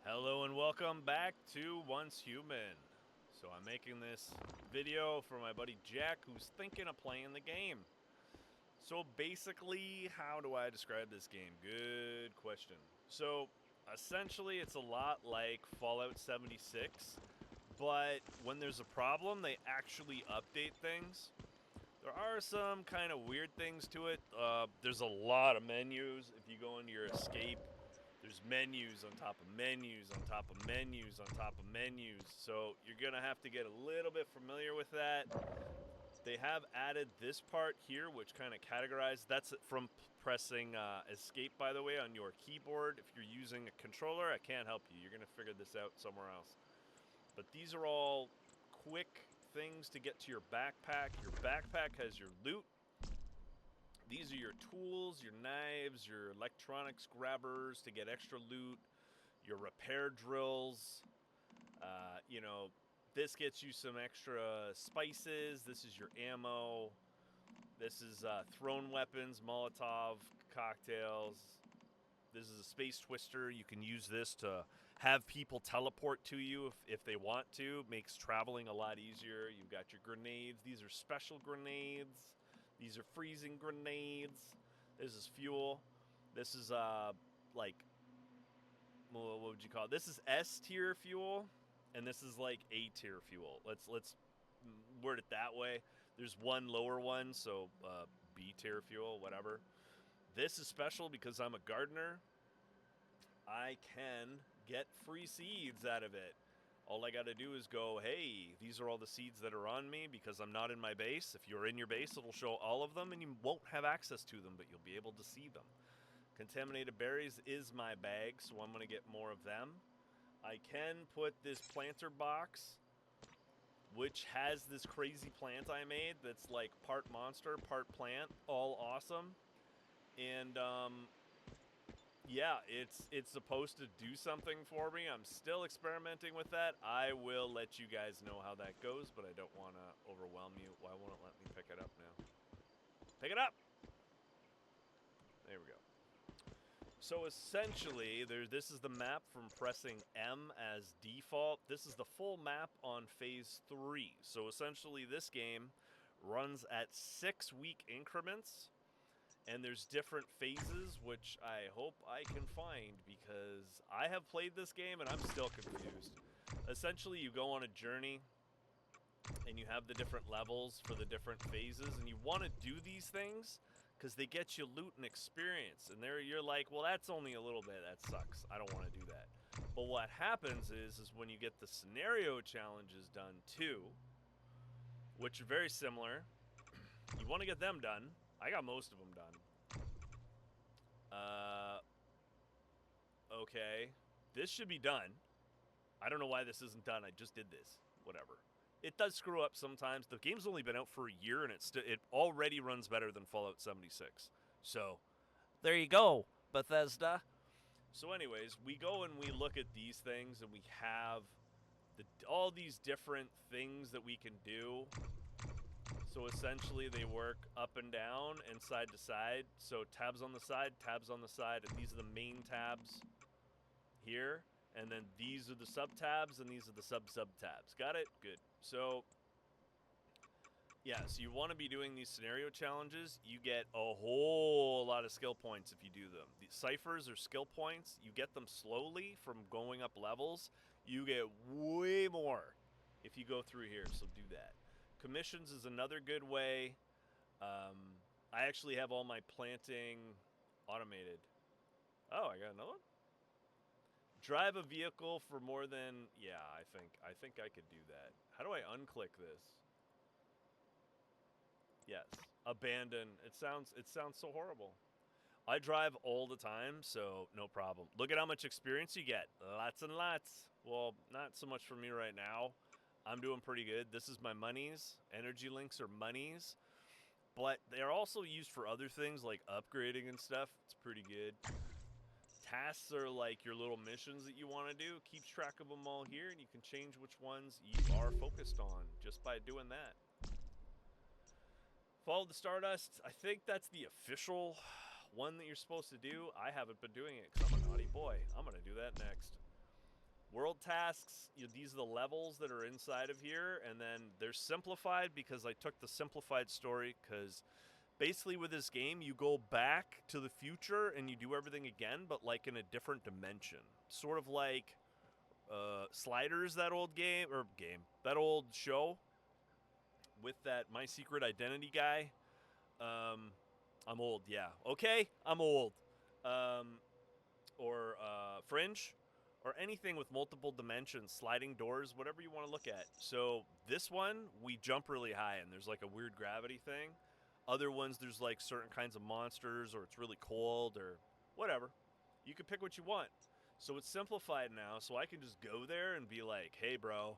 Hello and welcome back to Once Human. So I'm making this video for my buddy Jack who's thinking of playing the game. So basically, how do I describe this game? Good question. So essentially it's a lot like Fallout 76, but when there's a problem, they actually update things. There are some kind of weird things to it. There's a lot of menus. If you go into your escape, there's menus on top of menus on top of menus on top of menus. So you're going to have to get a little bit familiar with that. They have added this part here, which kind of categorizes. That's from pressing escape, by the way, on your keyboard. If you're using a controller, I can't help you. You're going to figure this out somewhere else. But these are all quick things to get to your backpack. Your backpack has your loot. These are your tools, your knives, your electronics grabbers to get extra loot, your repair drills. This gets you some extra spices. This is your ammo. This is thrown weapons, Molotov cocktails. This is a space twister. You can use this to have people teleport to you if they want to. Makes traveling a lot easier. You've got your grenades. These are special grenades. These are freezing grenades. This is fuel. This is like, what would you call it? This is S tier fuel, and this is like A tier fuel. Let's word it that way. There's one lower one, so B tier fuel, whatever. This is special because I'm a gardener. I can get free seeds out of it. All I got to do is go, hey, these are all the seeds that are on me because I'm not in my base. If you're in your base, it'll show all of them and you won't have access to them, but you'll be able to see them. Contaminated berries is my bag, so I'm going to get more of them. I can put this planter box, which has this crazy plant I made that's like part monster, part plant, all awesome. And yeah, it's supposed to do something for me. I'm still experimenting with that. I will let you guys know how that goes, but I don't want to overwhelm you. Why won't it let me pick it up now? Pick it up! There we go. So essentially, this is the map from pressing M as default. This is the full map on Phase 3. So essentially, this game runs at 6-week increments. And there's different phases, which I hope I can find because I have played this game and I'm still confused. Essentially, you go on a journey and you have the different levels for the different phases, and you want to do these things because they get you loot and experience. And there you're like, well, that's only a little bit. That sucks. I don't want to do that. But what happens is when you get the scenario challenges done too, which are very similar, you want to get them done. I got most of them done. Okay. This should be done. I don't know why this isn't done. I just did this. Whatever. It does screw up sometimes. The game's only been out for a year, and it already runs better than Fallout 76. So, there you go, Bethesda. So anyways, we go and we look at these things, and we have all these different things that we can do. So essentially they work up and down and side to side. So tabs on the side, and these are the main tabs here. And then these are the sub-tabs, and these are the sub-sub-tabs. Got it? Good. So, yeah, so you want to be doing these scenario challenges. You get a whole lot of skill points if you do them. The ciphers are skill points. You get them slowly from going up levels. You get way more if you go through here, so do that. Commissions is another good way. I actually have all my planting automated. Oh, I got another one? Drive a vehicle for more than... Yeah, I think I could do that. How do I unclick this? Yes. Abandon. It sounds so horrible. I drive all the time, so no problem. Look at how much experience you get. Lots and lots. Well, not so much for me right now. I'm doing pretty good. This is my monies. Energy links are monies. But they're also used for other things like upgrading and stuff. It's pretty good. Tasks are like your little missions that you want to do. Keeps track of them all here, and you can change which ones you are focused on just by doing that. Follow the Stardust. I think that's the official one that you're supposed to do. I haven't been doing it because I'm a naughty boy. I'm going to do that next. world tasks, these are the levels that are inside of here, and then they're simplified because I took the simplified story, because basically with this game, you go back to the future and you do everything again, but like in a different dimension. Sort of like Sliders, that old that old show with that My Secret Identity guy. I'm old, yeah. Okay, I'm old. Or Fringe, or anything with multiple dimensions, sliding doors, whatever you want to look at. So this one, we jump really high, and there's like a weird gravity thing. Other ones, there's like certain kinds of monsters, or it's really cold, or whatever. You can pick what you want. So it's simplified now, so I can just go there and be like, hey, bro,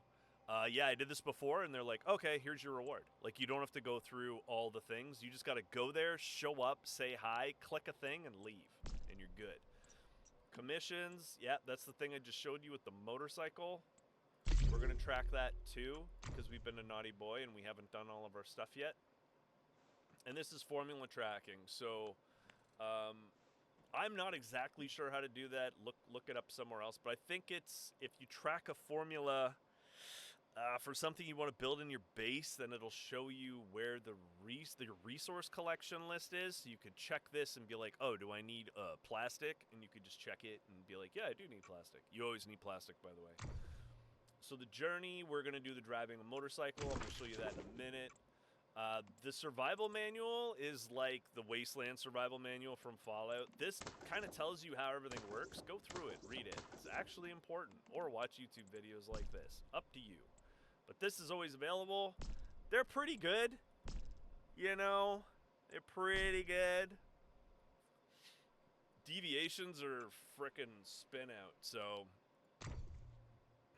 yeah, I did this before, and they're like, okay, here's your reward. Like, you don't have to go through all the things. You just got to go there, show up, say hi, click a thing, and leave, and you're good. Commissions, yeah, that's the thing I just showed you with the motorcycle. We're going to track that too, because we've been a naughty boy and we haven't done all of our stuff yet. And this is formula tracking, so I'm not exactly sure how to do that. Look it up somewhere else, but I think it's, if you track a formula for something you want to build in your base, then it'll show you where the resource collection list is. So you could check this and be like, oh, do I need plastic? And you could just check it and be like, yeah, I do need plastic. You always need plastic, by the way. So the journey, we're going to do the driving a motorcycle. I'm going to show you that in a minute. The survival manual is like the Wasteland survival manual from Fallout. This kind of tells you how everything works. Go through it, read it. It's actually important. Or watch YouTube videos like this. Up to you. But this is always available. They're pretty good. You know, they're pretty good. Deviations are frickin' spin out, so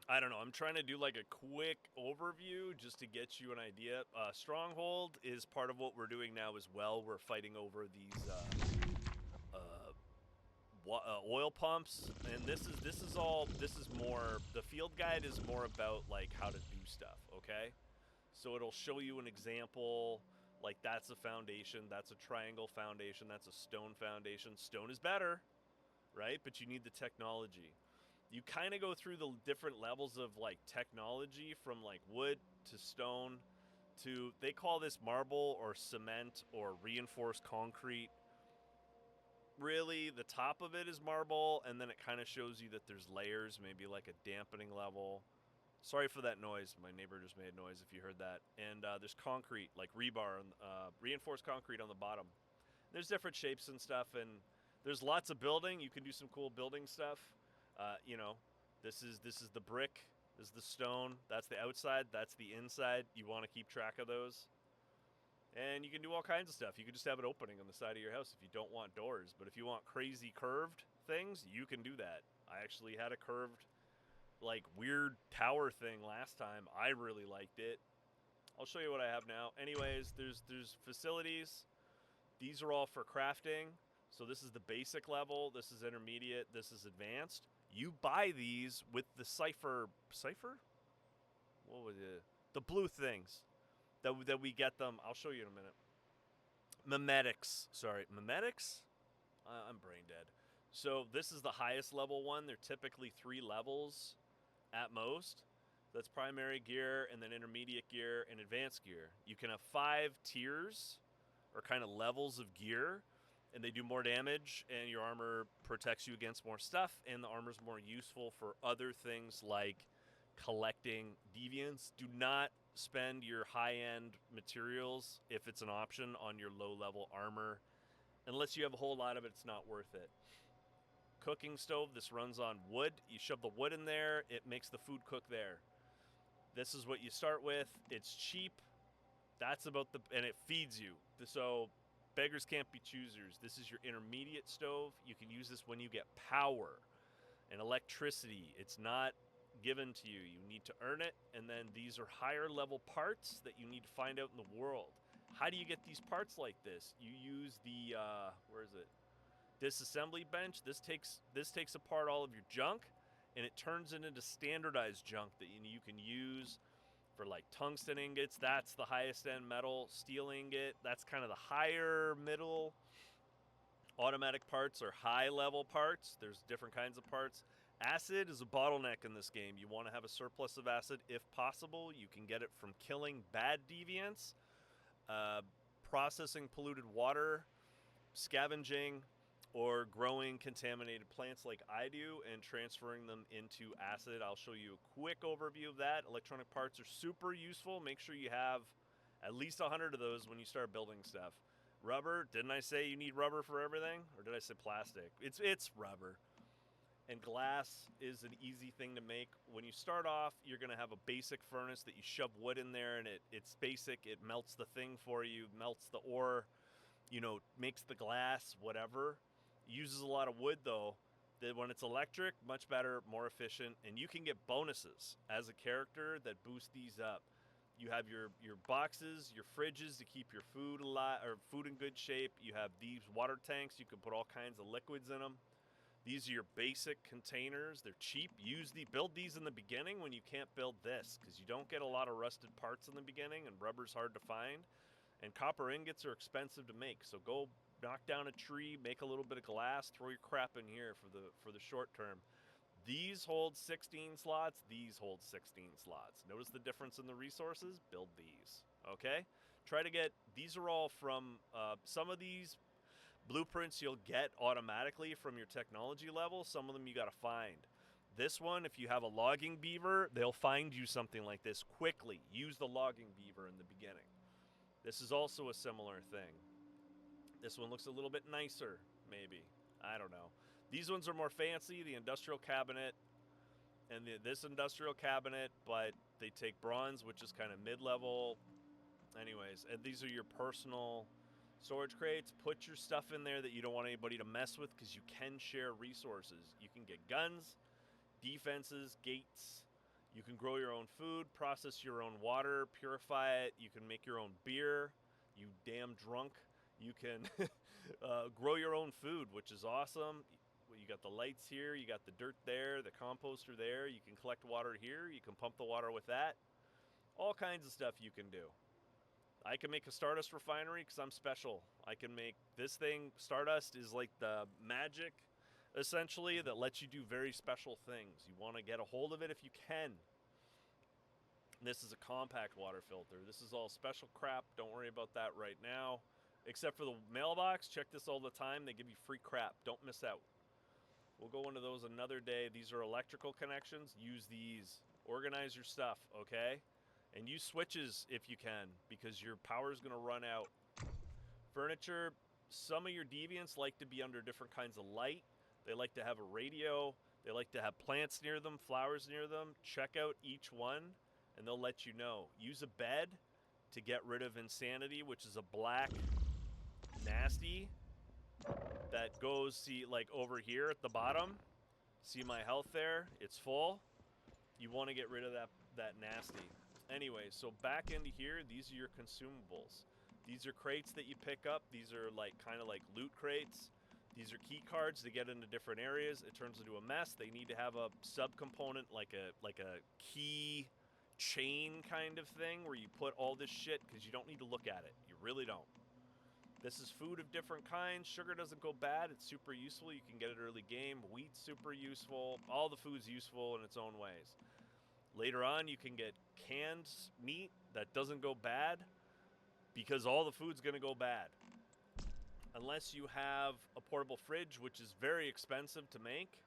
I don't know. I'm trying to do like a quick overview just to get you an idea. Stronghold is part of what we're doing now as well. We're fighting over these oil pumps, and this is more, the field guide is more about like how to do stuff, okay? So it'll show you an example, like that's a foundation, that's a triangle foundation, that's a stone foundation. Stone is better, right? But you need the technology. You kind of go through the different levels of like technology, from like wood to stone to, they call this marble or cement or reinforced concrete. Really, the top of it is marble, and then it kind of shows you that there's layers, maybe like a dampening level. Sorry for that noise. My neighbor just made noise if you heard that. And there's concrete, like rebar, reinforced concrete on the bottom. There's different shapes and stuff, and there's lots of building. You can do some cool building stuff. You know, this is the brick, this is the stone, that's the outside, that's the inside. You want to keep track of those. And you can do all kinds of stuff. You can just have an opening on the side of your house if you don't want doors. But if you want crazy curved things, you can do that. I actually had a curved, like, weird tower thing last time. I really liked it. I'll show you what I have now. Anyways, there's facilities. These are all for crafting. So this is the basic level. This is intermediate. This is advanced. You buy these with the Cypher? What was it? The blue things. That we get them. I'll show you in a minute. Memetics. Sorry, memetics? I'm brain dead. So this is the highest level one. They're typically 3 levels at most. That's primary gear, and then intermediate gear, and advanced gear. You can have 5 tiers, or kind of levels of gear, and they do more damage, and your armor protects you against more stuff, and the armor's more useful for other things like collecting deviants. Do not spend your high-end materials, if it's an option, on your low-level armor. Unless you have a whole lot of it, it's not worth it. Cooking stove, this runs on wood. You shove the wood in there, it makes the food cook there. This is what you start with. It's cheap. That's about and it feeds you. So beggars can't be choosers. This is your intermediate stove. You can use this when you get power and electricity. It's not given to you. You need to earn it. And then these are higher level parts that you need to find out in the world. How do you get these parts like this? You use the where is it? Disassembly bench. This takes apart all of your junk, and it turns it into standardized junk that you can use for like tungsten ingots. That's the highest end metal. Steel ingot, that's kind of the higher middle. Automatic parts are high level parts. There's different kinds of parts. Acid is a bottleneck in this game. You want to have a surplus of acid if possible. You can get it from killing bad deviants, processing polluted water, scavenging, or growing contaminated plants like I do and transferring them into acid. I'll show you a quick overview of that. Electronic parts are super useful. Make sure you have at least 100 of those when you start building stuff. Rubber, didn't I say you need rubber for everything? Or did I say plastic? It's rubber. And glass is an easy thing to make. When you start off, you're going to have a basic furnace that you shove wood in there, and it's basic. It melts the thing for you, melts the ore, makes the glass, whatever. Uses a lot of wood, though. That when it's electric, much better, more efficient, and you can get bonuses as a character that boost these up. You have your boxes, your fridges to keep your food alive, or food in good shape. You have these water tanks. You can put all kinds of liquids in them. These are your basic containers. They're cheap. Build these in the beginning when you can't build this, because you don't get a lot of rusted parts in the beginning, and rubber's hard to find. And copper ingots are expensive to make, so go knock down a tree, make a little bit of glass, throw your crap in here for the short term. These hold 16 slots. These hold 16 slots. Notice the difference in the resources? Build these. Okay? Try to get... These are all from... some of these blueprints you'll get automatically from your technology level. Some of them you got to find. This one, if you have a logging beaver, they'll find you something like this quickly. Use the logging beaver in the beginning. This is also a similar thing. This one looks a little bit nicer, maybe. I don't know. These ones are more fancy, the industrial cabinet and this industrial cabinet, but they take bronze, which is kind of mid-level. Anyways, and these are your personal storage crates. Put your stuff in there that you don't want anybody to mess with, because you can share resources. You can get guns, defenses, gates. You can grow your own food, process your own water, purify it. You can make your own beer, you damn drunk. You can grow your own food, which is awesome. You got the lights here, you got the dirt there, the composter there. You can collect water here, you can pump the water with that. All kinds of stuff you can do. I can make a Stardust refinery because I'm special. I can make this thing. Stardust is like the magic, essentially, that lets you do very special things. You want to get a hold of it if you can. This is a compact water filter. This is all special crap. Don't worry about that right now. Except for the mailbox. Check this all the time. They give you free crap. Don't miss out. We'll go into those another day. These are electrical connections. Use these. Organize your stuff, okay? And use switches if you can, because your power is going to run out. Furniture. Some of your deviants like to be under different kinds of light. They like to have a radio. They like to have plants near them, flowers near them. Check out each one, and they'll let you know. Use a bed to get rid of insanity, which is a black nasty that goes, see, like over here at the bottom. See my health there? It's full. You want to get rid of that nasty. Anyway, so back into here, these are your consumables. These are crates that you pick up. These are like kind of like loot crates. These are key cards to get into different areas. It turns into a mess. They need to have a subcomponent like a key chain kind of thing where you put all this shit, because you don't need to look at it. You really don't. This is food of different kinds. Sugar doesn't go bad. It's super useful. You can get it early game. Wheat's super useful. All the food's useful in its own ways. Later on, you can get canned meat that doesn't go bad, because all the food's going to go bad. Unless you have a portable fridge, which is very expensive to make.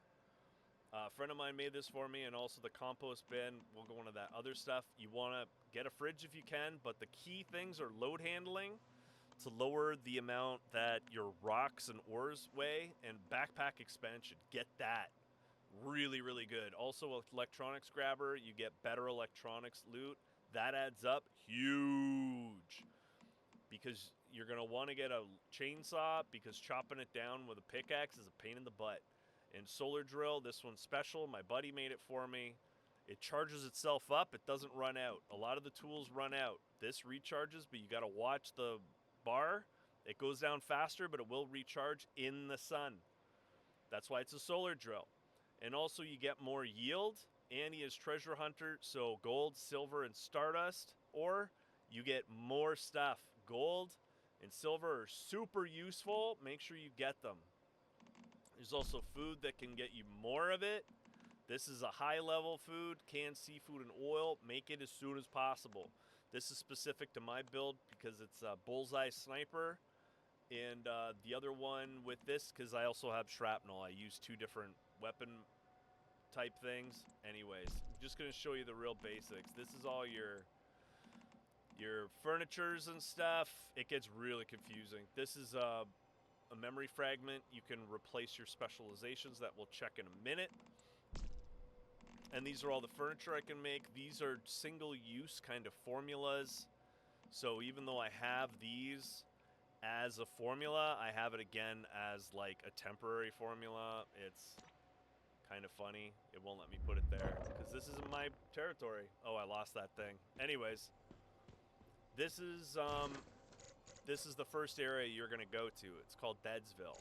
A friend of mine made this for me, and also the compost bin. We'll go into that other stuff. You want to get a fridge if you can, but the key things are load handling to lower the amount that your rocks and ores weigh, and backpack expansion. Get that. Really, really good. Also, electronics grabber. You get better electronics loot. That adds up huge, because you're going to want to get a chainsaw, because chopping it down with a pickaxe is a pain in the butt. And solar drill, this one's special. My buddy made it for me. It charges itself up. It doesn't run out. A lot of the tools run out. This recharges, but you got to watch the bar. It goes down faster, but it will recharge in the sun. That's why it's a solar drill. And also you get more yield. Annie is treasure hunter, so gold, silver, and stardust. Or you get more stuff. Gold and silver are super useful. Make sure you get them. There's also food that can get you more of it. This is a high-level food, canned seafood and oil. Make it as soon as possible. This is specific to my build because it's a bullseye sniper. And the other one with this, because I also have shrapnel. I use 2 different weapon type things. Anyways, I'm just going to show you the real basics. This is all your furnitures and stuff. It gets really confusing. This is a memory fragment. You can replace your specializations that we'll check in a minute. And these are all the furniture I can make. These are single-use kind of formulas. So even though I have these as a formula, I have it again as like a temporary formula. It's kind of funny. It won't let me put it there because this isn't my territory. Oh, I lost that thing. Anyways, this is the first area you're gonna go to. It's called Deadsville.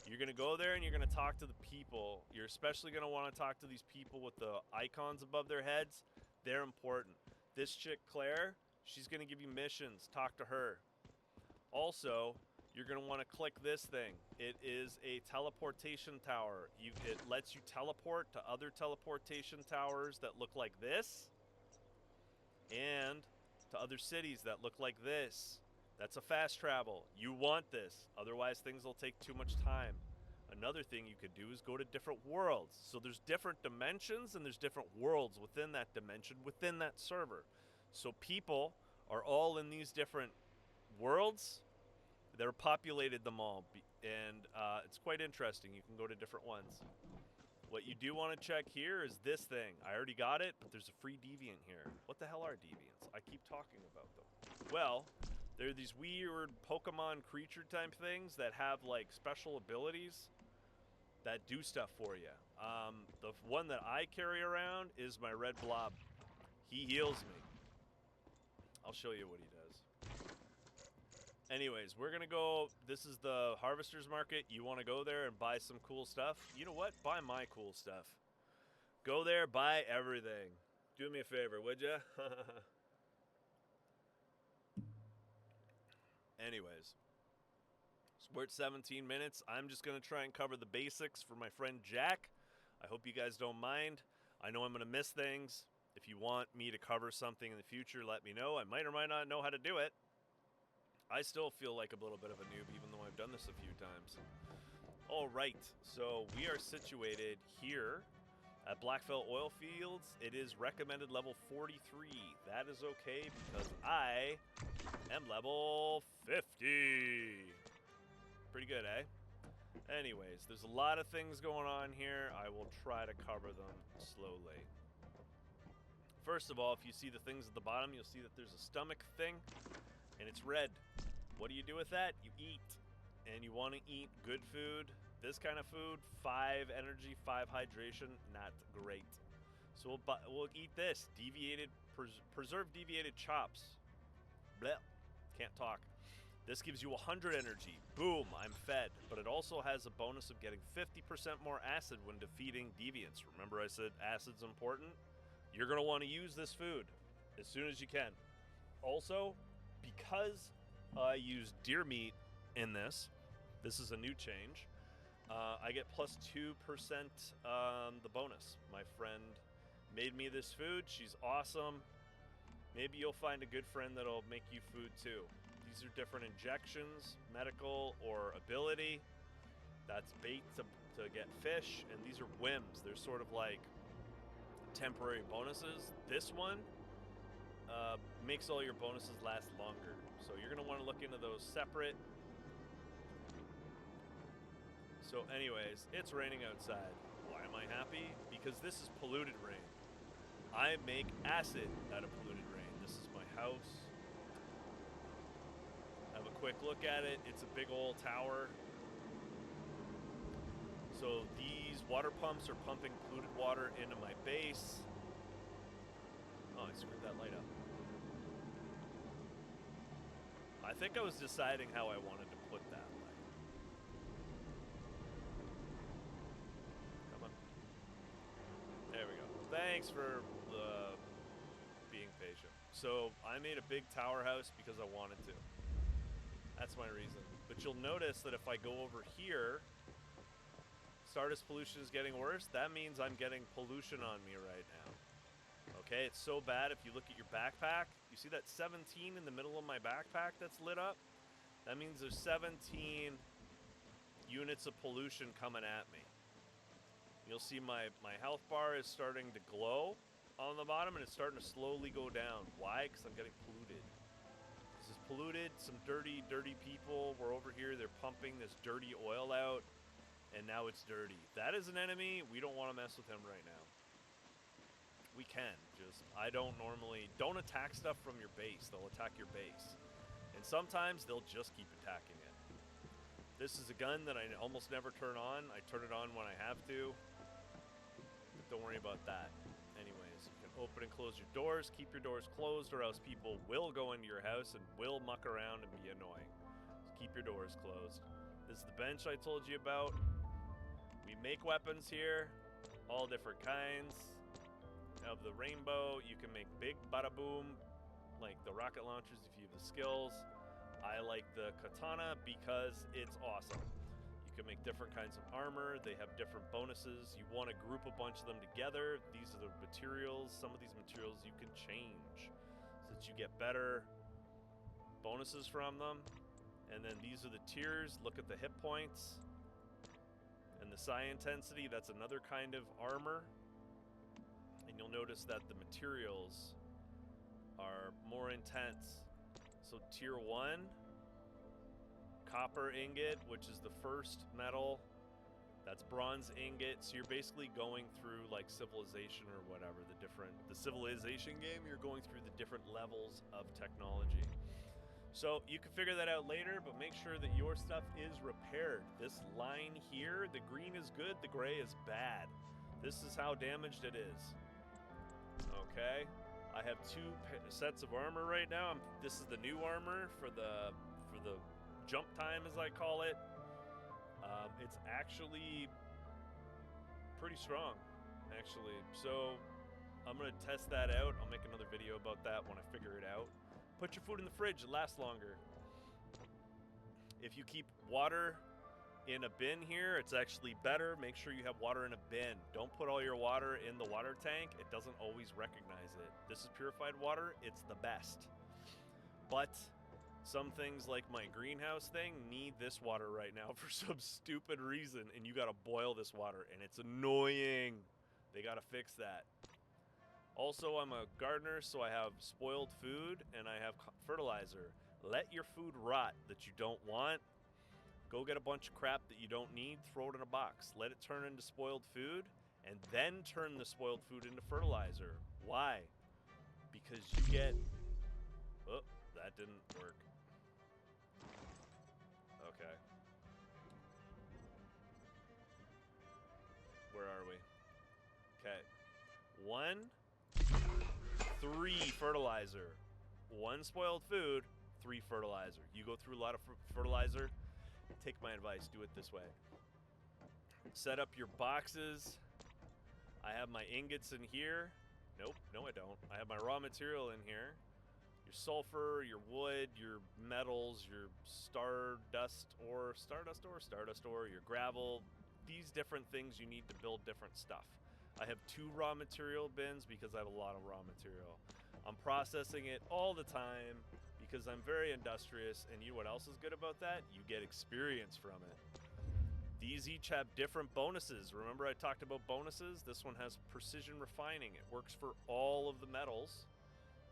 You're gonna go there and you're gonna talk to the people. You're especially gonna want to talk to these people with the icons above their heads. They're important. This chick Claire, she's gonna give you missions. Talk to her. Also, you're going to want to click this thing. It is a teleportation tower. It lets you teleport to other teleportation towers that look like this, and to other cities that look like this. That's a fast travel. You want this. Otherwise, things will take too much time. Another thing you could do is go to different worlds. So there's different dimensions and there's different worlds within that dimension, within that server. So people are all in these different worlds. They're populated them all, and it's quite interesting. You can go to different ones. What you do want to check here is this thing. I already got it, but there's a free deviant here. What the hell are deviants? I keep talking about them. Well, they're these weird Pokemon creature type things that have like special abilities that do stuff for you. The one that I carry around is my red blob. He heals me. I'll show you what he does. Anyways, we're gonna go. This is the Harvester's Market. You want to go there and buy some cool stuff? You know what? Buy my cool stuff. Go there, buy everything. Do me a favor, would ya? Anyways, so we're at 17 minutes. I'm just gonna try and cover the basics for my friend Jack. I hope you guys don't mind. I know I'm gonna miss things. If you want me to cover something in the future, let me know. I might or might not know how to do it. I still feel like a little bit of a noob, even though I've done this a few times. All right, so we are situated here at Blackfell Oil Fields. It is recommended level 43. That is okay because I am level 50. Pretty good, eh? Anyways, there's a lot of things going on here. I will try to cover them slowly. First of all, if you see the things at the bottom, you'll see that there's a stomach thing, and it's red. What do you do with that? You eat. And you want to eat good food. This kind of food, 5 energy, 5 hydration, not great. So we'll eat this. Preserved deviated chops. Blech. Can't talk. This gives you 100 energy. Boom, I'm fed. But it also has a bonus of getting 50% more acid when defeating deviants. Remember I said acid's important? You're going to want to use this food as soon as you can. Also, because I use deer meat in this is a new change, I get plus 2% the bonus. My friend made me this food. She's awesome. Maybe you'll find a good friend that'll make you food too. These are different injections, medical or ability. That's bait to get fish, and these are whims. They're sort of like temporary bonuses. This one makes all your bonuses last longer. So you're going to want to look into those separate. So anyways, it's raining outside. Why am I happy? Because this is polluted rain. I make acid out of polluted rain. This is my house. Have a quick look at it. It's a big old tower. So these water pumps are pumping polluted water into my base. Oh, I screwed that light up. I think I was deciding how I wanted to put that light. Come on. There we go. Thanks for being patient. So I made a big tower house because I wanted to. That's my reason. But you'll notice that if I go over here, Stardust pollution is getting worse. That means I'm getting pollution on me right now. Okay, it's so bad. If you look at your backpack, you see that 17 in the middle of my backpack that's lit up? That means there's 17 units of pollution coming at me. You'll see my health bar is starting to glow on the bottom, and it's starting to slowly go down. Why? Because I'm getting polluted. This is polluted. Some dirty, dirty people were over here. They're pumping this dirty oil out, and now it's dirty. That is an enemy. We don't want to mess with him right now. We can. Just, I don't normally... Don't attack stuff from your base. They'll attack your base. And sometimes they'll just keep attacking it. This is a gun that I almost never turn on. I turn it on when I have to. But don't worry about that. Anyways, you can open and close your doors. Keep your doors closed, or else people will go into your house and will muck around and be annoying. So keep your doors closed. This is the bench I told you about. We make weapons here. All different kinds. Of the rainbow, you can make big bada boom, like the rocket launchers if you have the skills. I like the katana because it's awesome. You can make different kinds of armor. They have different bonuses. You want to group a bunch of them together. These are the materials. Some of these materials you can change so that you get better bonuses from them. And then these are the tiers. Look at the hit points and the psi intensity. That's another kind of armor. And you'll notice that the materials are more intense. So tier 1, copper ingot, which is the first metal. That's bronze ingot. So you're basically going through like civilization or whatever, the civilization game, you're going through the different levels of technology. So you can figure that out later, but make sure that your stuff is repaired. This line here, the green is good, the gray is bad. This is how damaged it is. Okay, I have 2 sets of armor right now. This is the new armor for the jump time, as I call it. It's actually pretty strong, actually. So I'm gonna test that out. I'll make another video about that when I figure it out. Put your food in the fridge; it lasts longer. If you keep water in a bin here, it's actually better. Make sure you have water in a bin. Don't put all your water in the water tank. It doesn't always recognize it. This is purified water. It's the best. But some things like my greenhouse thing need this water right now for some stupid reason, and you gotta boil this water, and it's annoying. They gotta fix that. Also, I'm a gardener, so I have spoiled food and I have fertilizer. Let your food rot that you don't want. Go get a bunch of crap that you don't need, throw it in a box. Let it turn into spoiled food, and then turn the spoiled food into fertilizer. Why? Because you get... Oh, that didn't work. Okay. Where are we? Okay. 1, 3 fertilizer. 1 spoiled food, 3 fertilizer. You go through a lot of fertilizer. Take my advice, do it this way. Set up your boxes. I have my ingots in here. Nope, no I don't. I have my raw material in here. Your sulfur, your wood, your metals, your stardust ore, your gravel. These different things you need to build different stuff. I have 2 raw material bins because I have a lot of raw material. I'm processing it all the time because I'm very industrious, and you know what else is good about that? You get experience from it. These each have different bonuses. Remember I talked about bonuses? This one has precision refining. It works for all of the metals.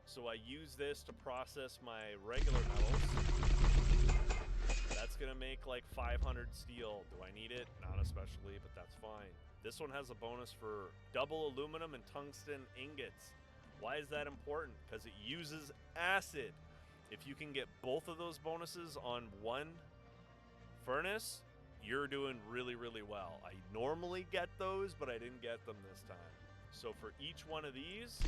So I use this to process my regular metals. That's gonna make like 500 steel. Do I need it? Not especially, but that's fine. This one has a bonus for double aluminum and tungsten ingots. Why is that important? Because it uses acid. If you can get both of those bonuses on one furnace, you're doing really, really well. I normally get those, but I didn't get them this time. So for each one of these,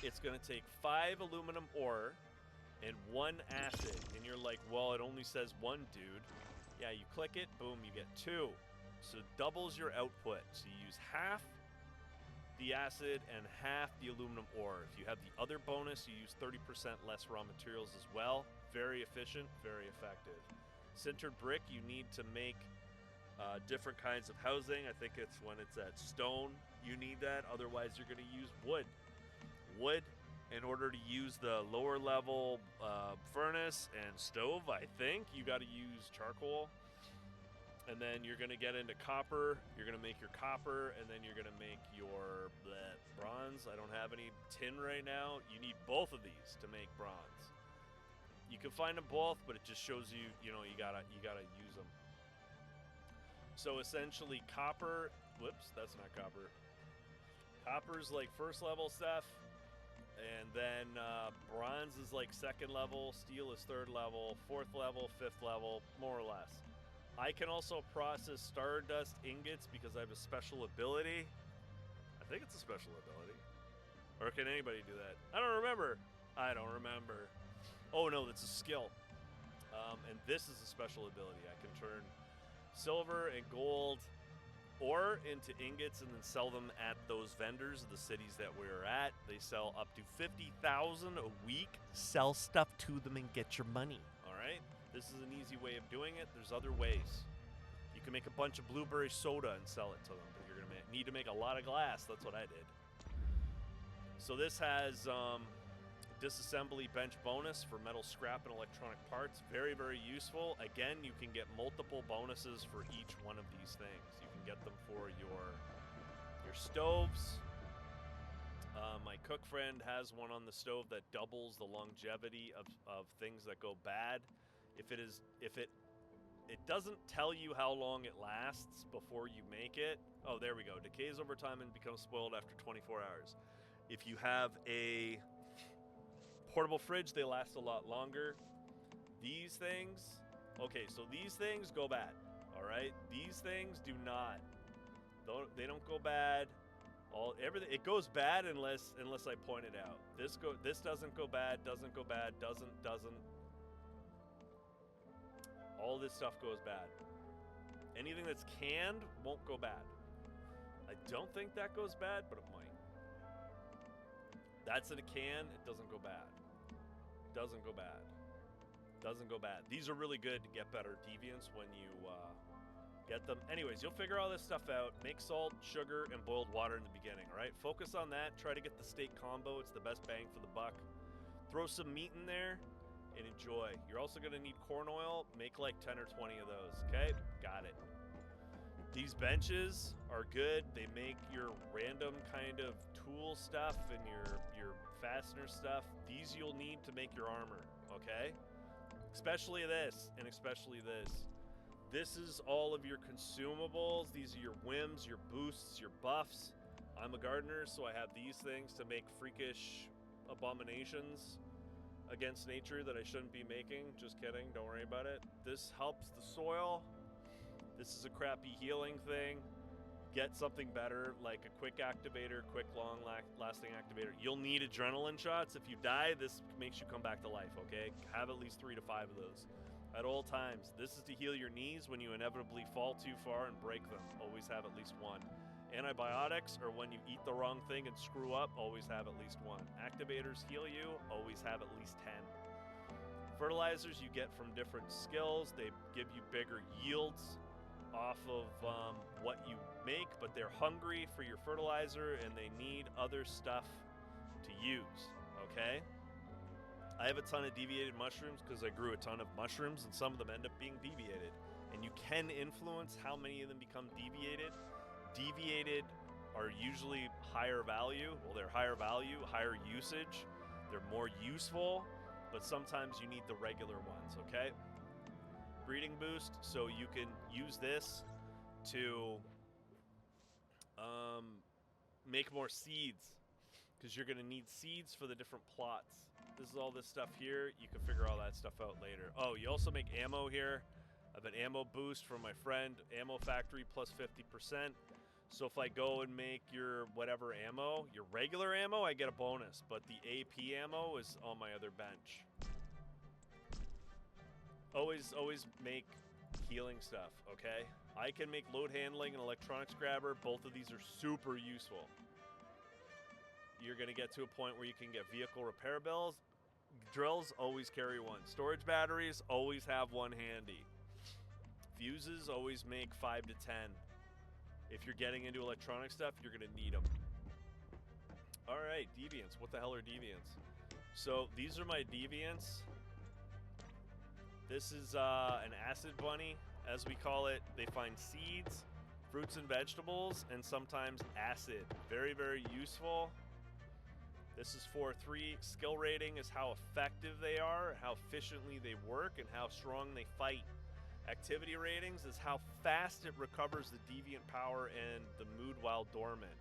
it's gonna take 5 aluminum ore and 1 acid. And you're like, well, it only says 1, dude. Yeah, you click it, boom, you get 2. So doubles your output. So you use half the acid and half the aluminum ore. If you have the other bonus, you use 30% less raw materials as well. Very efficient, very effective. Sintered brick you need to make Different kinds of housing. I think it's when it's at stone, you need that. Otherwise, you're going to use wood. Wood, in order to use the lower level furnace and stove, I think you got to use charcoal. And then you're going to get into copper. You're going to make your copper, and then you're going to make your bronze. I don't have any tin right now. You need both of these to make bronze. You can find them both, but it just shows you, you gotta use them. So essentially, copper. Whoops, that's not copper. Copper's like first level stuff, and then bronze is like second level. Steel is third level, fourth level, fifth level, more or less. I can also process stardust ingots because I have a special ability. I think it's a special ability. Or can anybody do that? I don't remember. Oh no, that's a skill. And this is a special ability. I can turn silver and gold ore into ingots and then sell them at those vendors of the cities that we're at. They sell up to 50,000 a week. Sell stuff to them and get your money. All right? This is an easy way of doing it. There's other ways. You can make a bunch of blueberry soda and sell it to them, but you're going to need to make a lot of glass. That's what I did. So this has disassembly bench bonus for metal scrap and electronic parts. Very, very useful. Again, you can get multiple bonuses for each one of these things. You can get them for your stoves. My cook friend has one on the stove that doubles the longevity of things that go bad. If it doesn't tell you how long it lasts before you make it. Oh, there we go. Decays over time and becomes spoiled after 24 hours. If you have a portable fridge, they last a lot longer. These things, okay, so these things go bad. All right, these things do not. They don't go bad. Everything it goes bad unless I point it out. This doesn't go bad. Doesn't go bad. Doesn't. All this stuff goes bad. Anything that's canned won't go bad. I don't think that goes bad, but it might. That's in a can. It doesn't go bad. Doesn't go bad. Doesn't go bad. These are really good to get better deviants when you get them. Anyways, you'll figure all this stuff out. Make salt, sugar, and boiled water in the beginning, all right? Focus on that. Try to get the steak combo. It's the best bang for the buck. Throw some meat in there and enjoy. You're also going to need corn oil. Make like 10 or 20 of those, okay? Got it. These benches are good. They make your random kind of tool stuff and your fastener stuff. These you'll need to make your armor, okay? Especially this, and especially this. This is all of your consumables. These are your whims, your boosts, your buffs. I'm a gardener, so I have these things to make freakish abominations against nature that I shouldn't be making. Just kidding, don't worry about it. This helps the soil. This is a crappy healing thing. Get something better, like a quick activator, quick long-lasting activator. You'll need adrenaline shots. If you die, this makes you come back to life, okay? Have at least 3 to 5 of those at all times. This is to heal your knees when you inevitably fall too far and break them. Always have at least one. Antibiotics, or when you eat the wrong thing and screw up, always have at least one. Activators heal you, always have at least 10. Fertilizers you get from different skills. They give you bigger yields off of what you make, but they're hungry for your fertilizer and they need other stuff to use, okay? I have a ton of deviated mushrooms because I grew a ton of mushrooms, and some of them end up being deviated. And you can influence how many of them become deviated. Deviated are usually higher value. Well, they're higher value, higher usage. They're more useful, but sometimes you need the regular ones, okay? Breeding boost, so you can use this to make more seeds, because you're going to need seeds for the different plots. This is all this stuff here. You can figure all that stuff out later. Oh, you also make ammo here. I have an ammo boost from my friend, Ammo Factory, plus 50%. So if I go and make your whatever ammo, your regular ammo, I get a bonus. But the AP ammo is on my other bench. Always make healing stuff, okay? I can make load handling and electronics grabber. Both of these are super useful. You're going to get to a point where you can get vehicle repair bills. Drills, always carry one. Storage batteries, always have one handy. Fuses always make 5 to 10. If you're getting into electronic stuff, you're gonna need them. All right, deviants. What the hell are deviants? So these are my deviants. This is an acid bunny, as we call it. They find seeds, fruits and vegetables, and sometimes acid. Very, very useful. This is 4-3. Skill rating is how effective they are, how efficiently they work, and how strong they fight. Activity ratings is how fast it recovers the deviant power and the mood while dormant.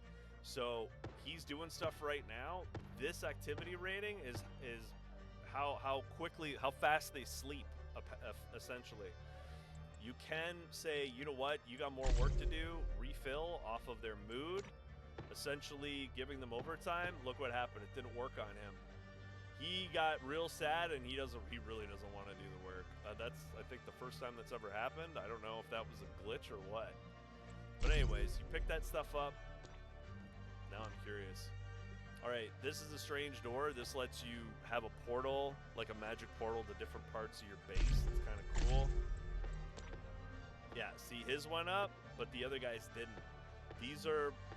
So he's doing stuff right now. This activity rating is how fast they sleep, essentially. You can say, you know what, you got more work to do, refill off of their mood, essentially giving them overtime. Look what happened. It didn't work on him. He got real sad, and he really doesn't want to do the work. That's, I think, the first time that's ever happened. I don't know if that was a glitch or what. But anyways, you pick that stuff up. Now I'm curious. All right, this is a strange door. This lets you have a portal, like a magic portal to different parts of your base. It's kind of cool. Yeah, see, his went up, but the other guys didn't. These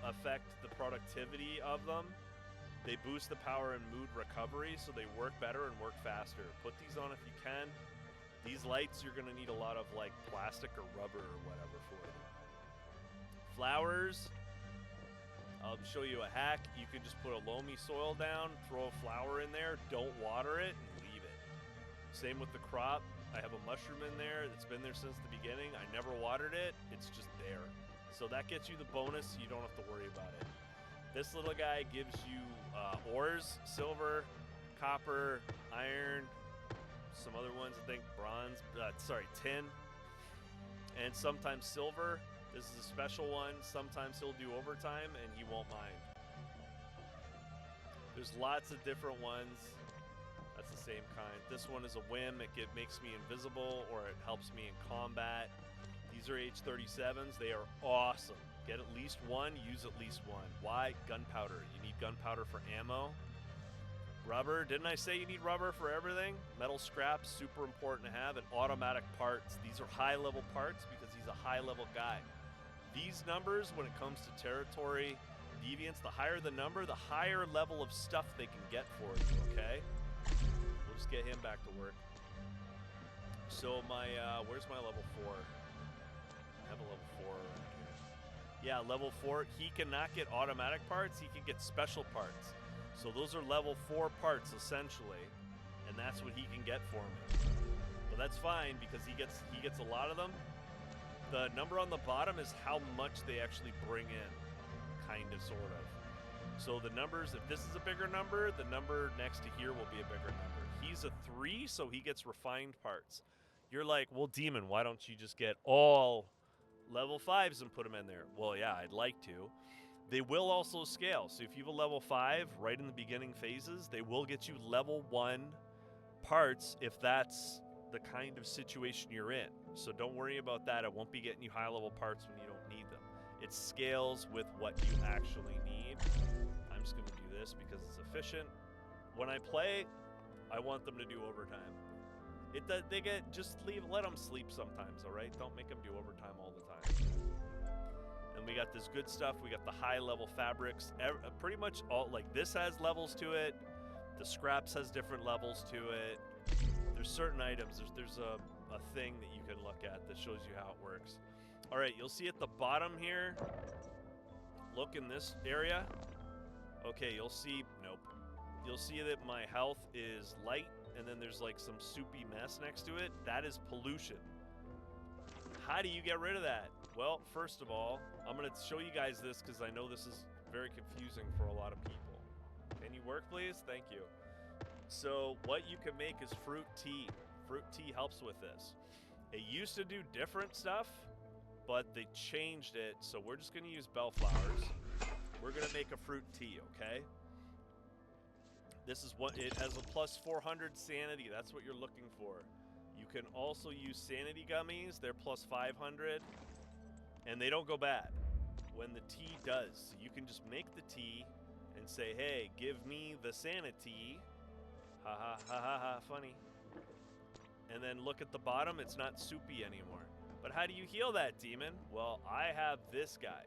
affect the productivity of them. They boost the power and mood recovery, so they work better and work faster. Put these on if you can. These lights, you're gonna need a lot of like plastic or rubber or whatever for it. Flowers, I'll show you a hack. You can just put a loamy soil down, throw a flower in there, don't water it, and leave it. Same with the crop. I have a mushroom in there that's been there since the beginning. I never watered it. It's just there. So that gets you the bonus. You don't have to worry about it. This little guy gives you ores, silver, copper, iron, some other ones, I think bronze, tin, and sometimes silver. This is a special one. Sometimes he'll do overtime and he won't mind. There's lots of different ones. That's the same kind. This one is a whim. It makes me invisible, or it helps me in combat. These are H37s. They are awesome. Get at least one, use at least one. Why? Gunpowder. You need gunpowder for ammo. Rubber. Didn't I say you need rubber for everything? Metal scraps, super important to have. And automatic parts. These are high-level parts because he's a high-level guy. These numbers, when it comes to territory deviants, the higher the number, the higher level of stuff they can get for you, okay? We'll just get him back to work. So my, where's my level 4? I have a level 4 around here. Yeah, level 4. He cannot get automatic parts. He can get special parts. So those are level 4 parts, essentially. And that's what he can get for me. But that's fine, because he gets a lot of them. The number on the bottom is how much they actually bring in. Kind of, sort of. So the numbers, if this is a bigger number, the number next to here will be a bigger number. He's a 3, so he gets refined parts. You're like, well, Demon, why don't you just get all level 5s and put them in there? Well, yeah, I'd like to. They will also scale. So if you have a level 5 right in the beginning phases, they will get you level 1 parts if that's the kind of situation you're in. So don't worry about that. It won't be getting you high level parts when you don't need them. It scales with what you actually need. I'm just going to do this because it's efficient. When I play, I want them to do overtime. Let them sleep sometimes, all right? Don't make them do overtime all the time. And we got this good stuff. We got the high level fabrics. Pretty much all, like this has levels to it. The scraps has different levels to it. There's certain items. There's a thing that you can look at that shows you how it works. All right, you'll see at the bottom here. Look in this area. Okay, you'll see, nope. You'll see that my health is light, and then there's like some soupy mess next to it. That is pollution. How do you get rid of that? Well, first of all, I'm going to show you guys this because I know this is very confusing for a lot of people. Can you work, please? Thank you. So what you can make is fruit tea. Fruit tea helps with this. It used to do different stuff, but they changed it. So we're just going to use bellflowers. We're going to make a fruit tea, okay? This is what it has, a plus 400 sanity. That's what you're looking for. You can also use sanity gummies. They're plus 500, and they don't go bad when the tea does. So you can just make the tea and say, hey, give me the sanity. Ha ha ha ha ha, funny. And then look at the bottom, it's not soupy anymore. But how do you heal that, demon? Well, I have this guy.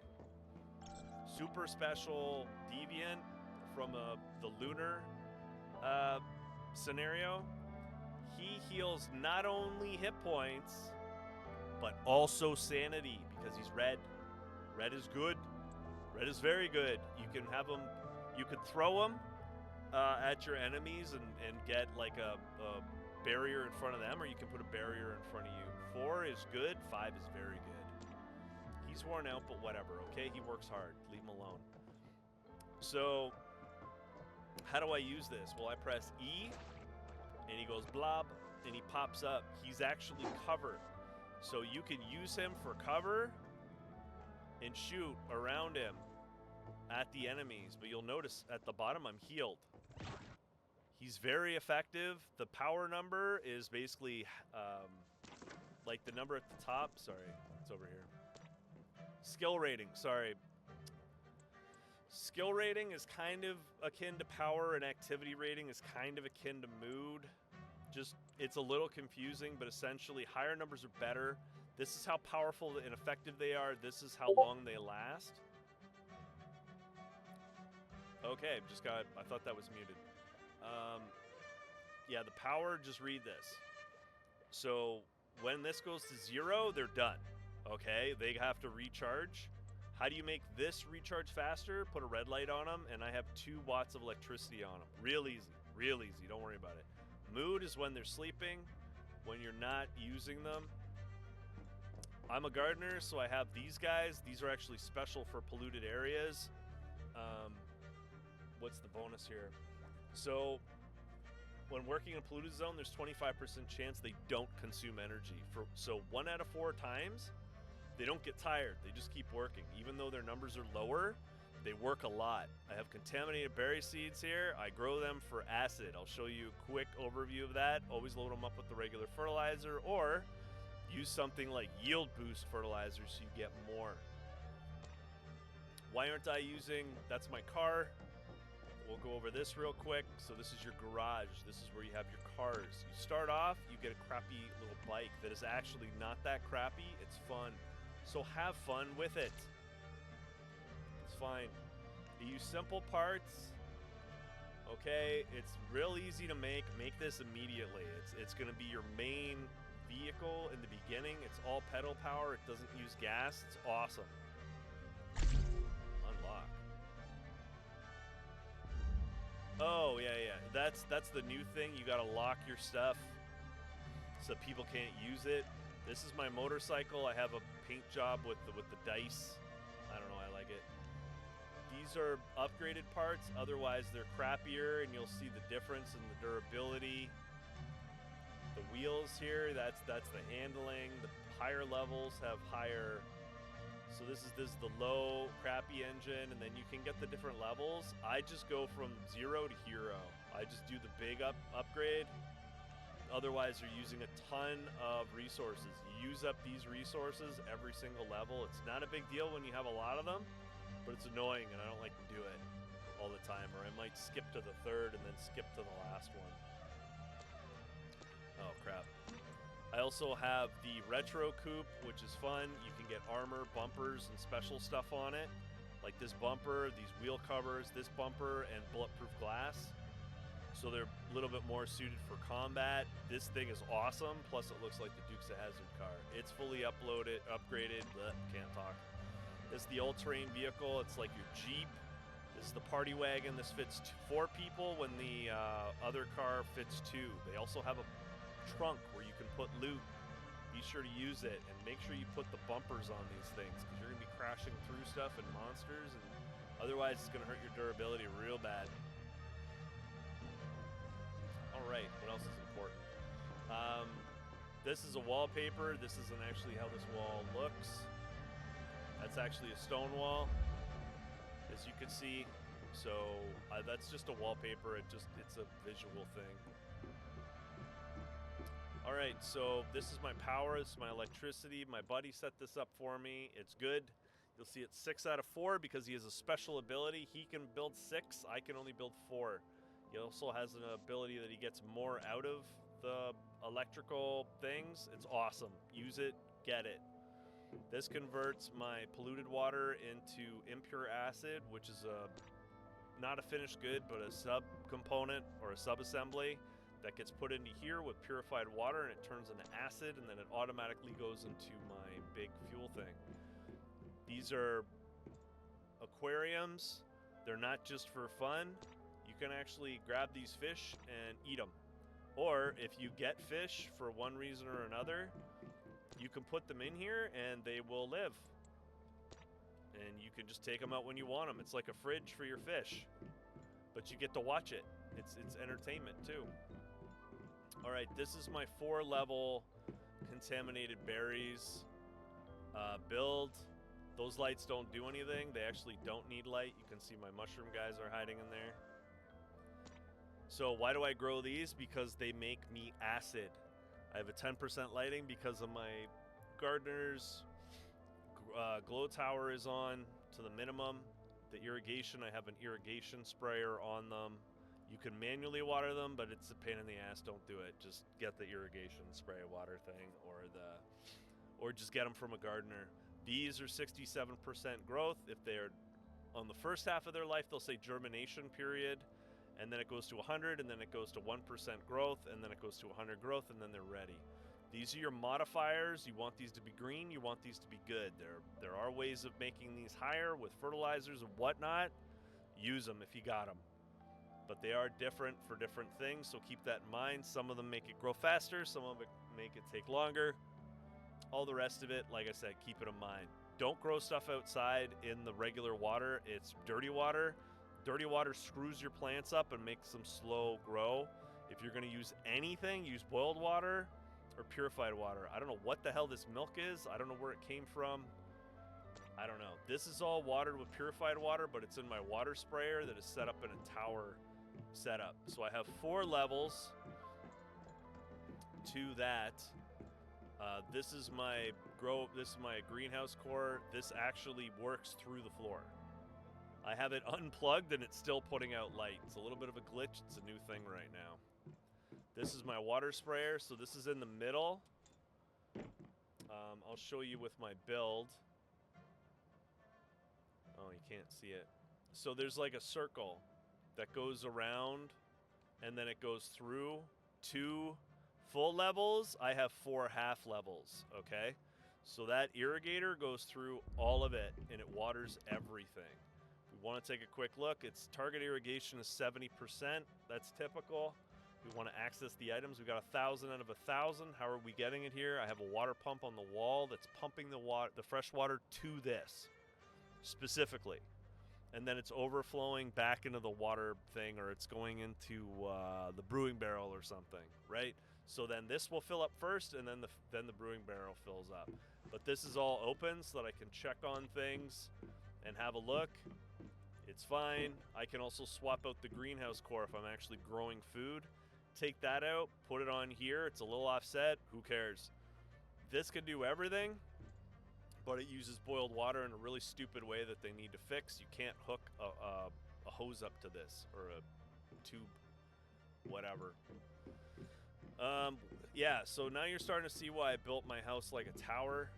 Super special deviant from the lunar scenario. He heals not only hit points, but also sanity because he's red. Red is good. Red is very good. You can have him, you could throw him at your enemies and get like a barrier in front of them, or you can put a barrier in front of you. 4 is good, 5 is very good. He's worn out, but whatever, okay? He works hard. Leave him alone. So, how do I use this? Well, I press E, and he goes blob, and he pops up. He's actually covered. So you can use him for cover and shoot around him at the enemies. But you'll notice at the bottom I'm healed. He's very effective. The power number is basically like the number at the top. Sorry, it's over here. Skill rating, sorry. Skill rating is kind of akin to power, and activity rating is kind of akin to mood. Just, it's a little confusing, but essentially higher numbers are better. This is how powerful and effective they are. This is how long they last. Okay, I thought that was muted. Yeah, the power, just read this. So when this goes to 0, they're done. Okay, they have to recharge. How do you make this recharge faster? Put a red light on them, and I have 2 watts of electricity on them. Real easy, don't worry about it. Mood is when they're sleeping, when you're not using them. I'm a gardener, so I have these guys. These are actually special for polluted areas. What's the bonus here? So when working in a polluted zone, there's 25% chance they don't consume energy. So 1 out of 4 times, they don't get tired. They just keep working. Even though their numbers are lower, they work a lot. I have contaminated berry seeds here. I grow them for acid. I'll show you a quick overview of that. Always load them up with the regular fertilizer, or use something like yield boost fertilizer so you get more. Why aren't I using, that's my car. We'll go over this real quick. So this is your garage. This is where you have your cars. You start off, you get a crappy little bike that is actually not that crappy. It's fun. So have fun with it. It's fine. You use simple parts. Okay, it's real easy to make. Make this immediately. It's going to be your main vehicle in the beginning. It's all pedal power. It doesn't use gas. It's awesome. Unlock. Oh, yeah. That's the new thing. You got to lock your stuff so people can't use it. This is my motorcycle. I have a paint job with the dice. I don't know, I like it. These are upgraded parts, otherwise they're crappier, and you'll see the difference in the durability. The wheels here, that's the handling. The higher levels have higher. So this is the low, crappy engine, and then you can get the different levels. I just go from 0 to hero. I just do the big upgrade. Otherwise, you're using a ton of resources. You use up these resources every single level. It's not a big deal when you have a lot of them, but it's annoying, and I don't like to do it all the time. Or I might skip to the 3rd and then skip to the last one. Oh, crap. I also have the Retro Coupe, which is fun. You can get armor, bumpers, and special stuff on it. Like this bumper, these wheel covers, this bumper, and bulletproof glass. So they're a little bit more suited for combat. This thing is awesome. Plus, it looks like the Dukes of Hazzard car. It's fully upgraded. Blech, can't talk. This is the all-terrain vehicle. It's like your Jeep. This is the party wagon. This fits 4 people when the other car fits 2. They also have a trunk where you can put loot. Be sure to use it, and make sure you put the bumpers on these things, because you're going to be crashing through stuff and monsters, and otherwise it's going to hurt your durability real bad. Alright, what else is important? This is a wallpaper. This isn't actually how this wall looks. That's actually a stone wall, as you can see. So that's just a wallpaper. It's a visual thing. Alright, so this is my power. This is my electricity. My buddy set this up for me. It's good. You'll see it's 6 out of 4 because he has a special ability. He can build 6. I can only build 4. He also has an ability that he gets more out of the electrical things. It's awesome. Use it. get it. This converts my polluted water into impure acid, which is not a finished good, but a sub-component or a sub-assembly that gets put into here with purified water, and it turns into acid, and then it automatically goes into my big fuel thing. These are aquariums. They're not just for fun. You can actually grab these fish and eat them. Or if you get fish for one reason or another, you can put them in here and they will live. And you can just take them out when you want them. It's like a fridge for your fish. But you get to watch it. It's entertainment too. Alright, this is my 4-level contaminated berries build. Those lights don't do anything. They actually don't need light. You can see my mushroom guys are hiding in there. So why do I grow these? Because they make me acid. I have a 10% lighting because of my gardener's glow tower is on to the minimum. The irrigation, I have an irrigation sprayer on them. You can manually water them, but it's a pain in the ass. Don't do it. Just get the irrigation spray water thing, or just get them from a gardener. These are 67% growth. If they're on the first half of their life, they'll say germination period, and then it goes to 100, and then it goes to 1% growth, and then it goes to 100 growth, and then they're ready. These are your modifiers. You want these to be green. You want these to be good. There are ways of making these higher with fertilizers and whatnot. Use them if you got them. But they are different for different things, so keep that in mind. Some of them make it grow faster. Some of it make it take longer. All the rest of it, like I said, keep it in mind. Don't grow stuff outside in the regular water. It's dirty water. Dirty water screws your plants up and makes them slow grow. If you're going to use anything, use boiled water or purified water. I don't know what the hell this milk is. I don't know where it came from. I don't know. This is all watered with purified water, but it's in my water sprayer that is set up in a tower setup. So I have 4 levels to that. This is my greenhouse core. This actually works through the floor. I have it unplugged and it's still putting out light. It's a little bit of a glitch. It's a new thing right now. This is my water sprayer, so this is in the middle. I'll show you with my build. Oh, you can't see it. So there's like a circle that goes around and then it goes through 2 full levels. I have 4 half levels, okay? So that irrigator goes through all of it and it waters everything. We want to take a quick look. Its target irrigation is 70%. That's typical. We want to access the items. We've got 1,000 out of 1,000. How are we getting it here? I have a water pump on the wall that's pumping the fresh water to this specifically. And then it's overflowing back into the water thing, or it's going into the brewing barrel or something, right? So then this will fill up first, and then the brewing barrel fills up. But this is all open so that I can check on things and have a look. It's fine. I can also swap out the greenhouse core if I'm actually growing food. Take that out, put it on here. It's a little offset. Who cares? This can do everything, but it uses boiled water in a really stupid way that they need to fix. You can't hook a hose up to this, or a tube, whatever. Yeah, so now you're starting to see why I built my house like a tower.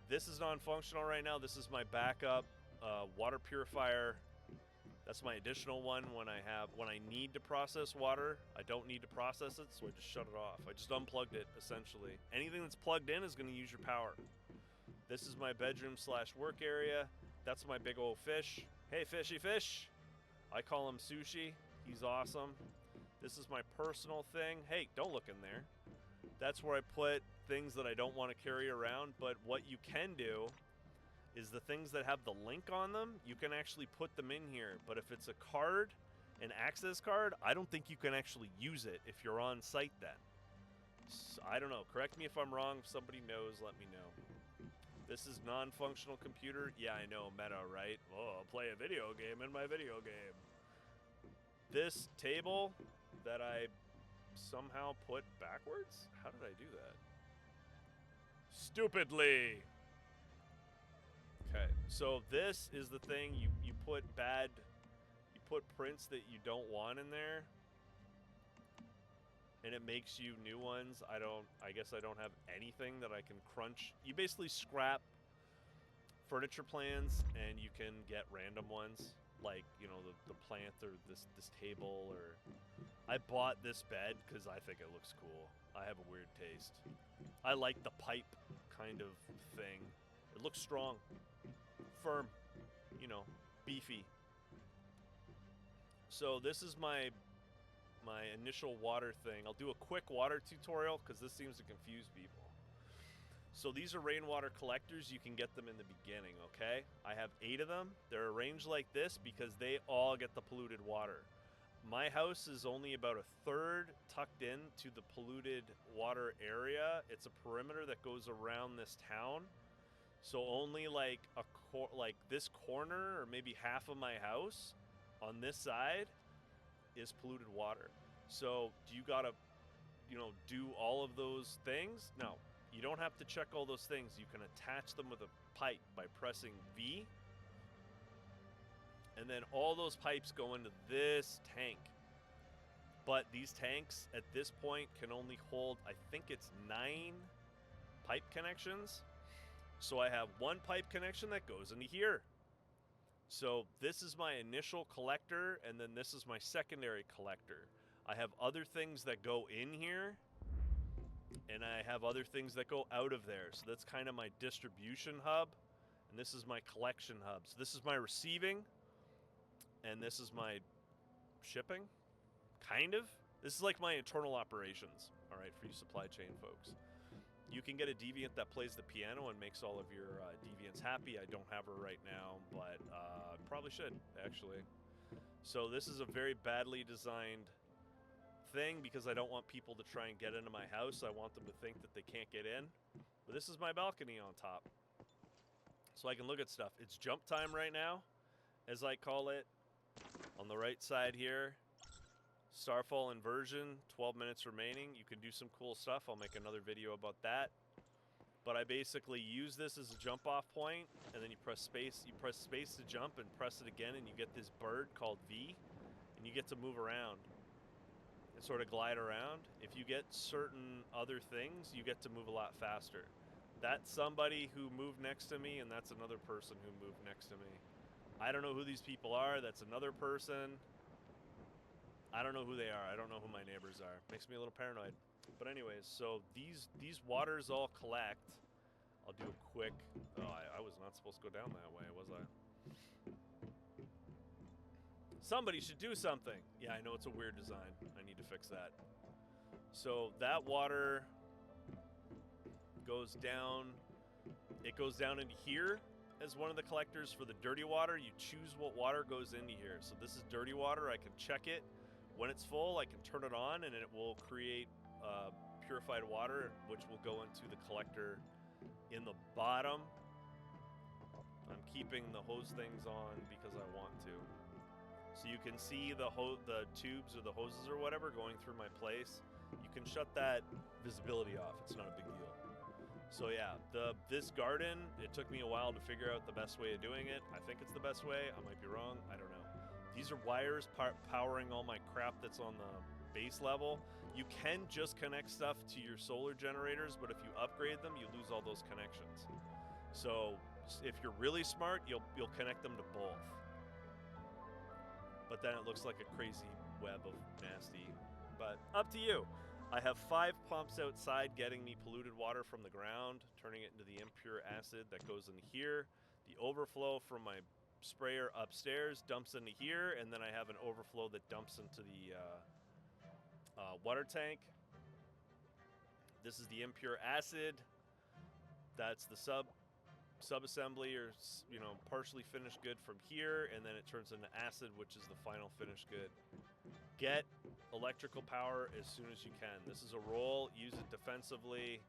This is non-functional right now. This is my backup water purifier. That's my additional one when I need to process water. I don't need to process it, so I just shut it off. I just unplugged it, essentially. Anything that's plugged in is going to use your power. This is my bedroom / work area. That's my big old fish. Hey, fishy fish. I call him Sushi. He's awesome. This is my personal thing. Hey, don't look in there. That's where I put things that I don't want to carry around, but what you can do is the things that have the link on them, you can actually put them in here. But if it's a card, an access card, I don't think you can actually use it if you're on site then. So, I don't know. Correct me if I'm wrong. If somebody knows, let me know. This is non-functional computer. Yeah, I know, meta, right? Oh, I'll play a video game in my video game. This table that I somehow put backwards? How did I do that? Stupidly! Okay, so this is the thing, you put prints that you don't want in there. and it makes you new ones. I guess I don't have anything that I can crunch. You basically scrap furniture plans and you can get random ones, like, you know, the plant or this table, or I bought this bed because I think it looks cool. I have a weird taste. I like the pipe kind of thing. It looks strong, firm, you know, beefy. So this is my initial water thing. I'll do a quick water tutorial because this seems to confuse people. So these are rainwater collectors. You can get them in the beginning, okay? I have 8 of them. They're arranged like this because they all get the polluted water. My house is only about a third tucked in to the polluted water area. It's a perimeter that goes around this town. So only like like this corner, or maybe half of my house on this side, is polluted water. So do you gotta, you know, do all of those things? No, you don't have to check all those things. You can attach them with a pipe by pressing V, and then all those pipes go into this tank. But these tanks at this point can only hold, I think it's 9 pipe connections. So I have 1 pipe connection that goes into here. So this is my initial collector, and then this is my secondary collector. I have other things that go in here, and I have other things that go out of there. So that's kind of my distribution hub, and this is my collection hub. So this is my receiving, and this is my shipping, kind of. This is like my internal operations, all right, for you supply chain folks. You can get a deviant that plays the piano and makes all of your deviants happy. I don't have her right now, but probably should, actually. So this is a very badly designed thing because I don't want people to try and get into my house. I want them to think that they can't get in. But this is my balcony on top. So I can look at stuff. It's jump time right now, as I call it. On the right side here, Starfall inversion, 12 minutes remaining. You can do some cool stuff. I'll make another video about that. But I basically use this as a jump off point, and then you press space. You press space to jump and press it again, and you get this bird called V, and you get to move around and sort of glide around. If you get certain other things, you get to move a lot faster. That's somebody who moved next to me, and that's another person who moved next to me. I don't know who these people are. That's another person. I don't know who they are. I don't know who my neighbors are. Makes me a little paranoid. But anyways, so these waters all collect. I'll do a quick... Oh, I was not supposed to go down that way, was I? Somebody should do something. Yeah, I know it's a weird design. I need to fix that. So that water goes down. It goes down into here as one of the collectors for the dirty water. You choose what water goes into here. So this is dirty water. I can check it. When it's full, I can turn it on, and it will create purified water, which will go into the collector in the bottom. I'm keeping the hose things on because I want to. So you can see the tubes or the hoses or whatever going through my place. You can shut that visibility off. It's not a big deal. So yeah, this garden, it took me a while to figure out the best way of doing it. I think it's the best way. I might be wrong. I don't know. These are wires powering all my crap that's on the base level. You can just connect stuff to your solar generators, but if you upgrade them, you lose all those connections. So if you're really smart, you'll connect them to both. But then it looks like a crazy web of nasty. But up to you. I have 5 pumps outside getting me polluted water from the ground, turning it into the impure acid that goes in here. The overflow from my sprayer upstairs dumps into here, and then I have an overflow that dumps into the water tank. This is the impure acid. That's the sub-assembly, or, you know, partially finished good from here, and then it turns into acid, which is the final finished good. Get electrical power as soon as you can. This is a roll. Use it defensively.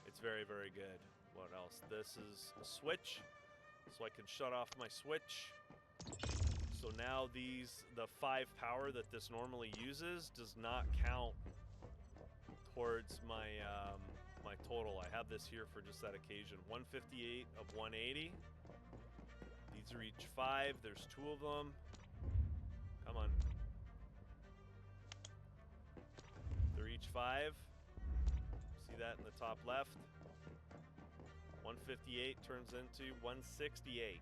It's very, very good. What else? This is a switch, so I can shut off my switch. So now the 5 power that this normally uses does not count towards my my total. I have this here for just that occasion. 158 of 180. These are each 5. There's 2 of them. Come on. They're each H5. See that in the top left? 158 turns into 168.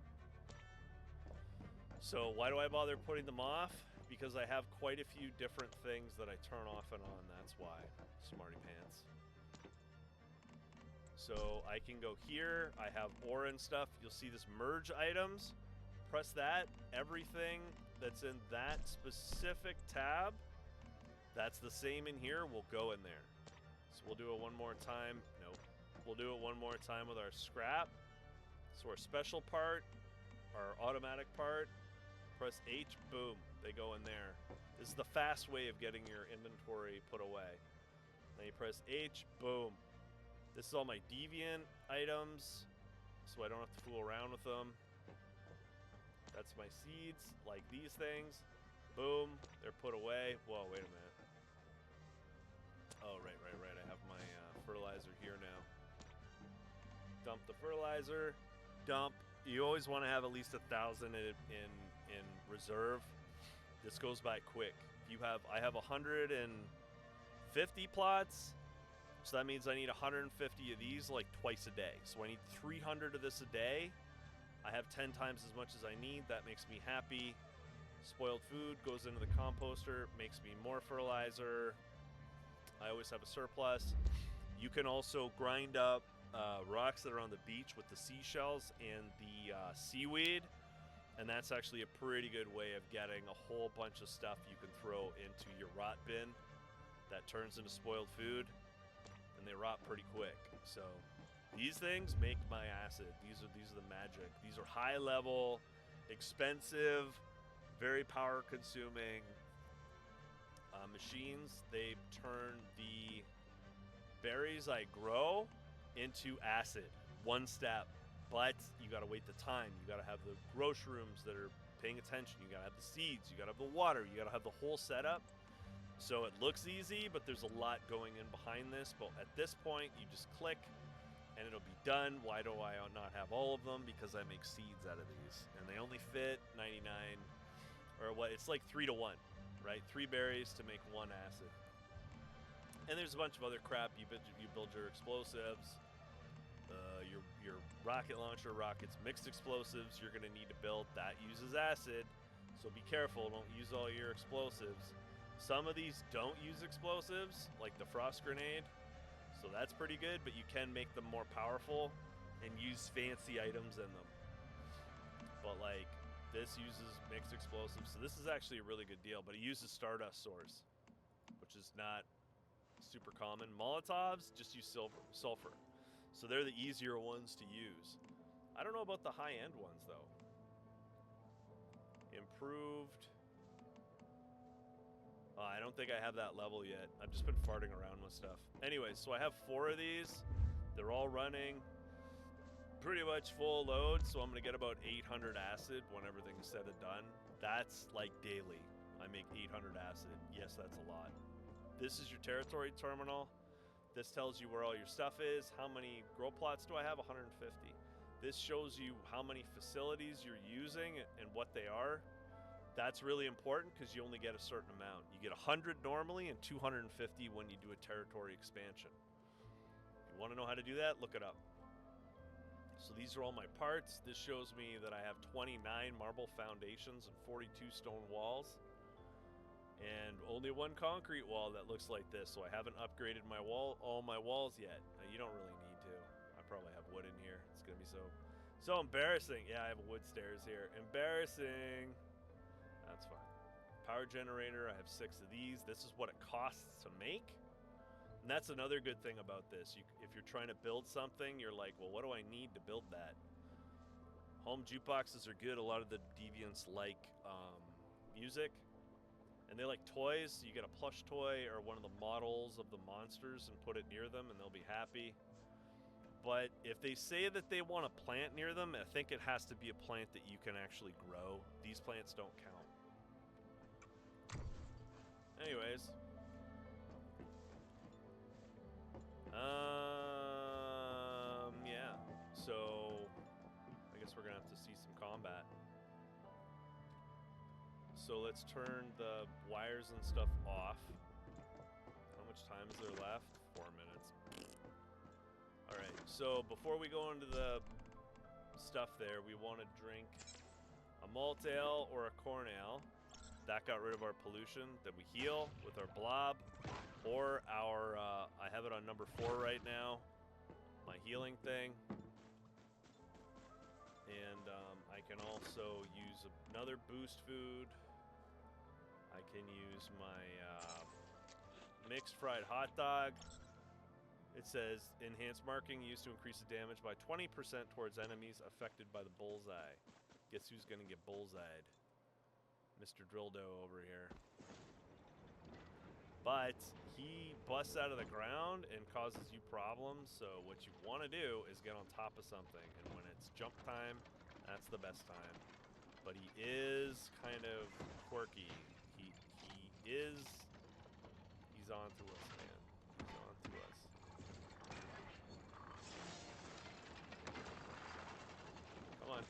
So why do I bother putting them off? Because I have quite a few different things that I turn off and on. That's why. Smarty pants. So I can go here. I have aura and stuff. You'll see this merge items. Press that. Everything that's in that specific tab, that's the same in here, will go in there. So we'll do it one more time. Nope. We'll do it one more time with our scrap. So our special part, our automatic part, press H, boom, they go in there. This is the fast way of getting your inventory put away. Then you press H, boom. This is all my deviant items, so I don't have to fool around with them. That's my seeds, like these things. Boom, they're put away. Whoa, wait a minute. Oh, right. I have my fertilizer here now. Dump the fertilizer. Dump. You always want to have at least 1,000 in reserve. This goes by quick. If you have, I have 150 plots, so that means I need 150 of these like twice a day. So I need 300 of this a day. I have 10 times as much as I need. That makes me happy. Spoiled food goes into the composter, makes me more fertilizer. I always have a surplus. You can also grind up rocks that are on the beach with the seashells and the seaweed, and that's actually a pretty good way of getting a whole bunch of stuff you can throw into your rot bin that turns into spoiled food, and they rot pretty quick. So these things make my acid. These are the magic. These are high level, expensive, very power consuming machines. They turn the berries I grow into acid. One step. But you gotta wait the time. You gotta have the grow shrooms that are paying attention. You gotta have the seeds. You gotta have the water. You gotta have the whole setup. So it looks easy, but there's a lot going in behind this. But at this point, you just click and it'll be done. Why do I not have all of them? Because I make seeds out of these. And they only fit 99, or what? It's like 3 to 1, right? 3 berries to make 1 acid. And there's a bunch of other crap. You build your explosives, your rocket launcher, rockets, mixed explosives you're going to need to build. That uses acid, so be careful. Don't use all your explosives. Some of these don't use explosives, like the frost grenade, so that's pretty good, but you can make them more powerful and use fancy items in them. But like, this uses mixed explosives, so this is actually a really good deal, but it uses Stardust source, which is not super common. Molotovs just use sulfur, so they're the easier ones to use. I don't know about the high-end ones though. Improved. I don't think I have that level yet. I've just been farting around with stuff. Anyway, so I have 4 of these. They're all running pretty much full load, so I'm gonna get about 800 acid when everything's said and done. That's like daily. I make 800 acid. Yes, that's a lot. This is your territory terminal. This tells you where all your stuff is. How many grow plots do I have? 150. This shows you how many facilities you're using and what they are. That's really important because you only get a certain amount. You get 100 normally and 250 when you do a territory expansion. If you want to know how to do that, look it up. So these are all my parts. This shows me that I have 29 marble foundations and 42 stone walls. And only 1 concrete wall that looks like this, so I haven't upgraded my all my walls yet. You don't really need to. I probably have wood in here. It's gonna be so embarrassing. Yeah, I have wood stairs here. Embarrassing. That's fine. Power generator, I have 6 of these. This is what it costs to make. And that's another good thing about this. If you're trying to build something, you're like, well, what do I need to build that? Home jukeboxes are good. A lot of the deviants like music. And they like toys. So you get a plush toy or one of the models of the monsters and put it near them and they'll be happy. But if they say that they want a plant near them, I think it has to be a plant that you can actually grow. These plants don't count. Anyways. Yeah. So, I guess we're gonna have to see some combat. So let's turn the wires and stuff off. How much time is there left? 4 minutes. Alright, so before we go into the stuff there, we want to drink a malt ale or a corn ale. That got rid of our pollution. Then we heal with our blob. Or our, I have it on number 4 right now. My healing thing. And I can also use another boost food. I can use my mixed fried hot dog. It says, enhanced marking used to increase the damage by 20% towards enemies affected by the bullseye. Guess who's gonna get bullseyed? Mr. Drildo over here. But he busts out of the ground and causes you problems, so what you want to do is get on top of something, and when it's jump time, that's the best time. But he is kind of quirky. He's on to us, man. He's on to us. Come on.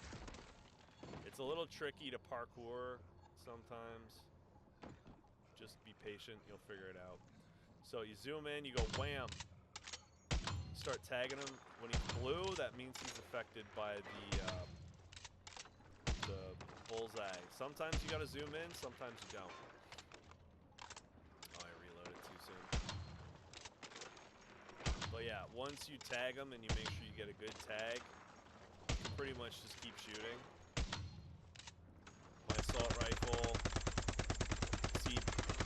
It's a little tricky to parkour sometimes. Just be patient, you'll figure it out. So you zoom in, you go wham. You start tagging him. When he's blue, that means he's affected by the bullseye. Sometimes you gotta zoom in, sometimes you don't. Oh, I reloaded too soon. But yeah, once you tag him and you make sure you get a good tag, you pretty much just keep shooting. My assault rifle. See,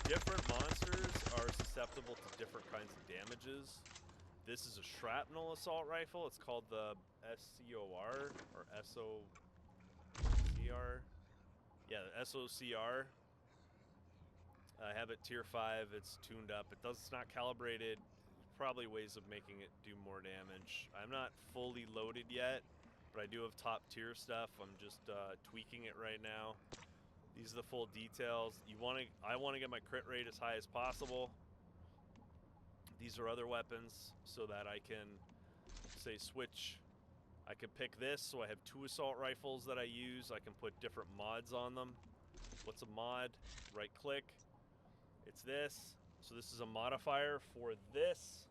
different monsters are susceptible to different kinds of damages. This is a shrapnel assault rifle. It's called the SCOR or SOCR. Yeah, the SOCR. I have it tier 5. It's tuned up. It's not calibrated. Probably ways of making it do more damage. I'm not fully loaded yet, but I do have top tier stuff. I'm just tweaking it right now. These are the full details. I want to get my crit rate as high as possible. These are other weapons so that I can, say, switch. I can pick this, so I have 2 assault rifles that I use. I can put different mods on them. What's a mod? Right click. It's this. So this is a modifier for this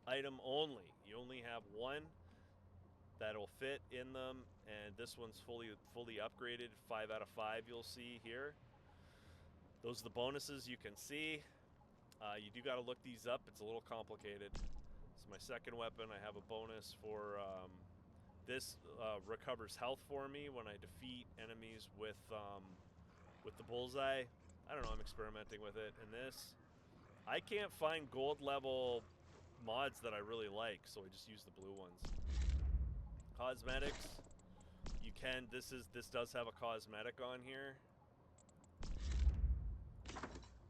item only. You only have one that'll fit in them, and this one's fully upgraded. 5 out of 5 you'll see here. Those are the bonuses you can see. You do got to look these up. It's a little complicated. So my second weapon, I have a bonus for this recovers health for me when I defeat enemies with the bullseye. I don't know, I'm experimenting with it. And this, I can't find gold level mods that I really like, so I just use the blue ones. Cosmetics, you can, this does have a cosmetic on here.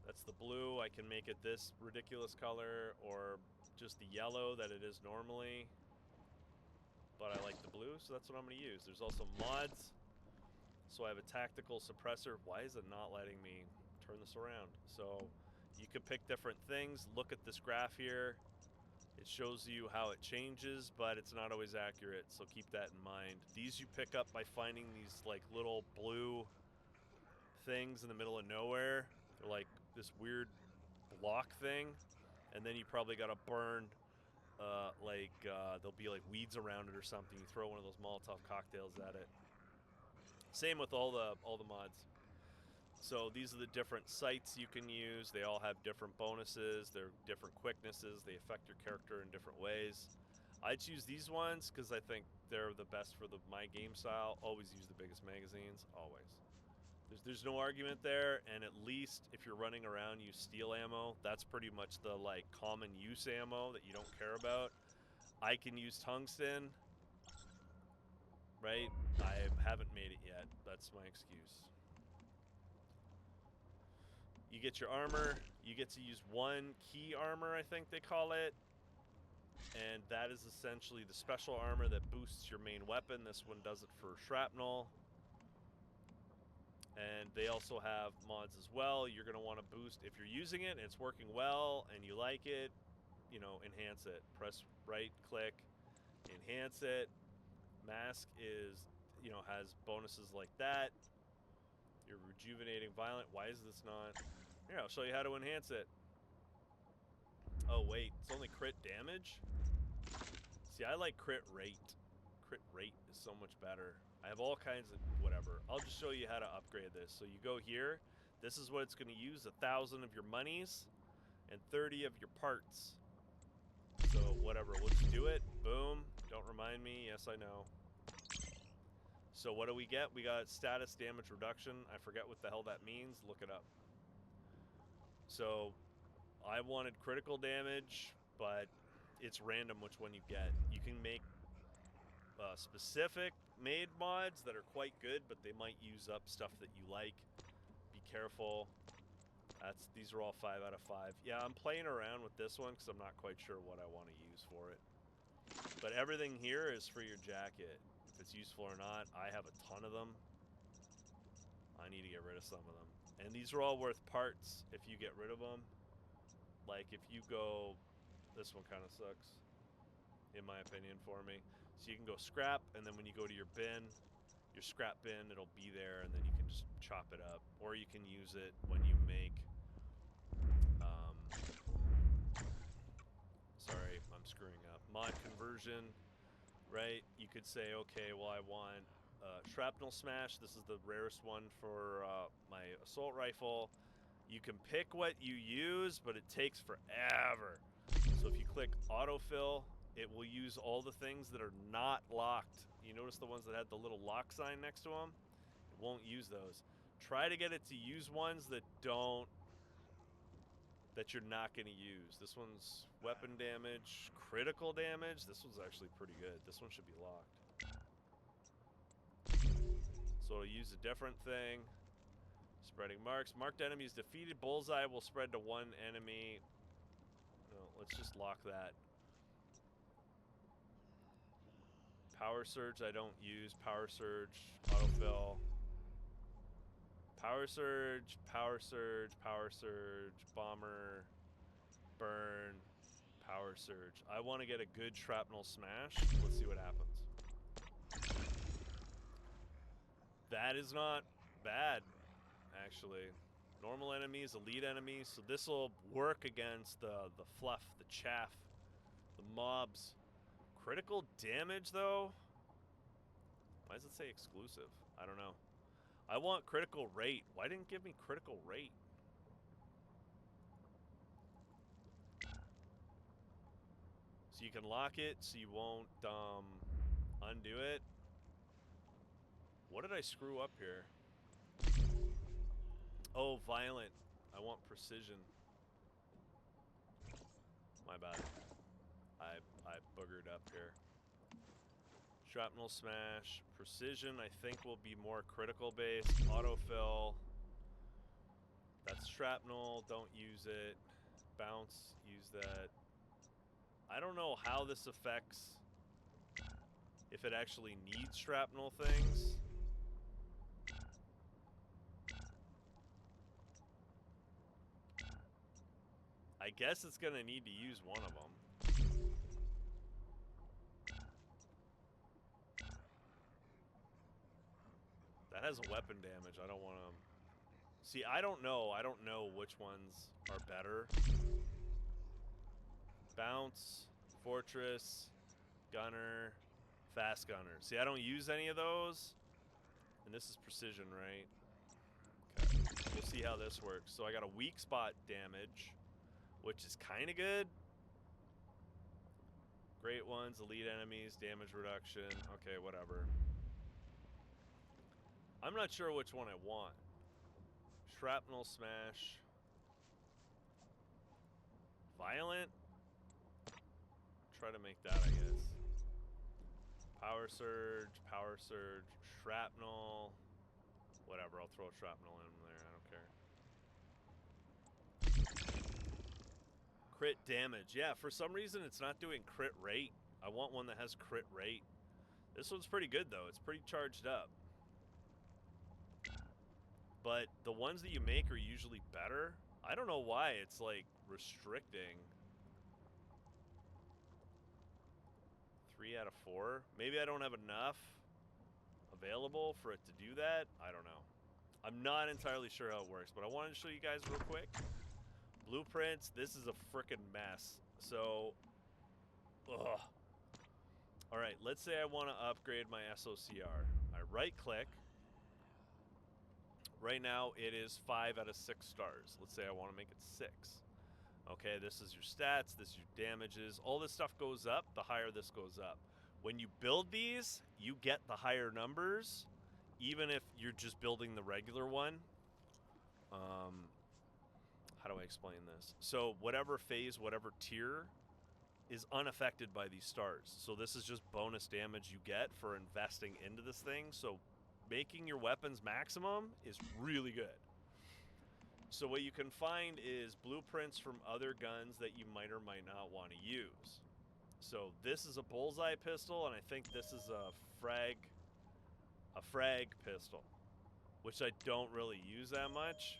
That's the blue. I can make it this ridiculous color or just the yellow that it is normally. But I like the blue, so that's what I'm going to use. There's also mods. So I have a tactical suppressor. Why is it not letting me turn this around? So you could pick different things. Look at this graph here. It shows you how it changes, but it's not always accurate, so keep that in mind. These you pick up by finding these like little blue things in the middle of nowhere. They're like this weird block thing, and then you probably got to burn there'll be like weeds around it or something. You throw one of those Molotov cocktails at it. Same with all the mods. So these are the different sights you can use. They all have different bonuses. They're different quicknesses. They affect your character in different ways. I choose these ones because I think they're the best for my game style. Always use the biggest magazines. Always. There's no argument there. And at least if you're running around, use steel ammo. That's pretty much the like common use ammo that you don't care about. I can use tungsten. Right? I haven't made it yet. That's my excuse. You get your armor. You get to use one key armor, I think they call it. And that is essentially the special armor that boosts your main weapon. This one does it for shrapnel. And they also have mods as well. You're going to want to boost. If you're using it and it's working well and you like it, you know, enhance it. Press right click, enhance it. Mask is, you know, has bonuses like that. You're rejuvenating violent. Why is this not? Here, I'll show you how to enhance it. Oh, wait. It's only crit damage? See, I like crit rate. Crit rate is so much better. I have all kinds of whatever. I'll just show you how to upgrade this. So you go here. This is what it's going to use. 1,000 of your monies and 30 of your parts. So whatever. We'll just do it. Boom. Don't remind me. Yes, I know. So what do we get? We got status damage reduction. I forget what the hell that means. Look it up. So I wanted critical damage, but it's random which one you get. You can make specific made mods that are quite good, but they might use up stuff that you like. Be careful. These are all 5 out of 5. Yeah, I'm playing around with this one because I'm not quite sure what I want to use for it. But everything here is for your jacket. If it's useful or not, I have a ton of them. I need to get rid of some of them. And these are all worth parts if you get rid of them. Like if you go, this one kind of sucks, in my opinion, for me. So you can go scrap, and then when you go to your bin, your scrap bin, it'll be there, and then you can just chop it up. Or you can use it when you make, sorry, I'm screwing up. Mod conversion, right? You could say, okay, well, I want shrapnel smash. This is the rarest one for my assault rifle. You can pick what you use, but it takes forever. So if you click autofill, it will use all the things that are not locked. You notice the ones that had the little lock sign next to them? It won't use those. Try to get it to use ones that you're not going to use. This one's weapon damage, critical damage. This one's actually pretty good. This one should be locked. So it'll use a different thing. Spreading marks. Marked enemies defeated. Bullseye will spread to one enemy. No, let's just lock that. Power Surge I don't use. Power Surge, autofill. Power Surge, Power Surge, Power Surge, Bomber, Burn, Power Surge. I want to get a good Shrapnel Smash. Let's see what happens. That is not bad, actually. Normal enemies, elite enemies. So this will work against the fluff, the chaff, the mobs. Critical damage, though? Why does it say exclusive? I don't know. I want critical rate. Why didn't it give me critical rate? So you can lock it so you won't undo it. What did I screw up here? Oh, violent. I want precision. My bad. I boogered up here. Shrapnel smash. Precision, I think, will be more critical based. Autofill. That's shrapnel. Don't use it. Bounce. Use that. I don't know how this affects if it actually needs shrapnel things. I guess it's gonna need to use one of them. That has a weapon damage. I don't want to... See, I don't know. I don't know which ones are better. Bounce, Fortress, Gunner, Fast Gunner. See, I don't use any of those. And this is precision, right? Okay. We'll see how this works. So I got a weak spot damage, which is kind of good. Great ones, elite enemies, damage reduction. Okay, whatever. I'm not sure which one I want. Shrapnel smash. Violent? Try to make that, I guess. Power surge, shrapnel. Whatever, I'll throw a shrapnel in there, I don't care. Crit damage. Yeah, for some reason it's not doing crit rate. I want one that has crit rate. This one's pretty good though, it's pretty charged up. But the ones that you make are usually better. I don't know why it's like restricting. 3 out of 4. Maybe I don't have enough available for it to do that. I don't know. I'm not entirely sure how it works, but I wanted to show you guys real quick. Blueprints, this is a frickin' mess. So, ugh. All right, let's say I want to upgrade my SOCR. I right-click. Right now, it is 5 out of 6 stars. Let's say I want to make it 6. Okay, this is your stats, this is your damages. All this stuff goes up, the higher this goes up. When you build these, you get the higher numbers, even if you're just building the regular one. How do I explain this? So whatever phase, whatever tier is unaffected by these stars. So this is just bonus damage you get for investing into this thing. So making your weapons maximum is really good. So what you can find is blueprints from other guns that you might or might not want to use. So this is a bullseye pistol, and I think this is a frag pistol, which I don't really use that much.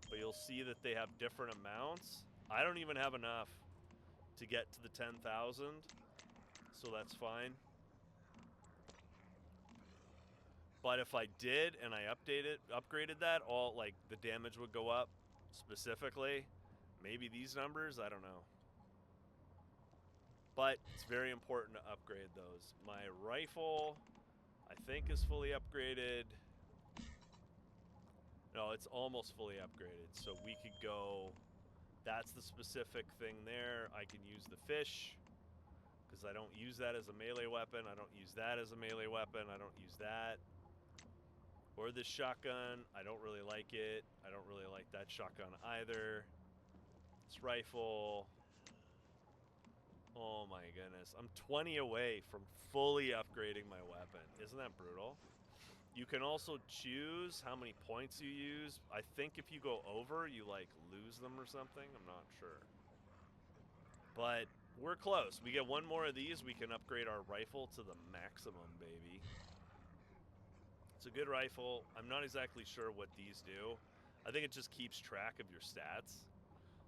But you'll see that they have different amounts. I don't even have enough to get to the 10,000, so that's fine. But if I did and I upgraded that, all like the damage would go up specifically. Maybe these numbers, I don't know. But it's very important to upgrade those. My rifle, I think, is fully upgraded. No, it's almost fully upgraded. So we could go, that's the specific thing there. I can use the fish, because I don't use that as a melee weapon. I don't use that as a melee weapon. I don't use that. Or this shotgun, I don't really like it. I don't really like that shotgun either. This rifle. Oh my goodness. I'm 20 away from fully upgrading my weapon. Isn't that brutal? You can also choose how many points you use. I think if you go over, you like lose them or something. I'm not sure. But we're close. We get one more of these, we can upgrade our rifle to the maximum, baby. It's a good rifle. I'm not exactly sure what these do. I think it just keeps track of your stats.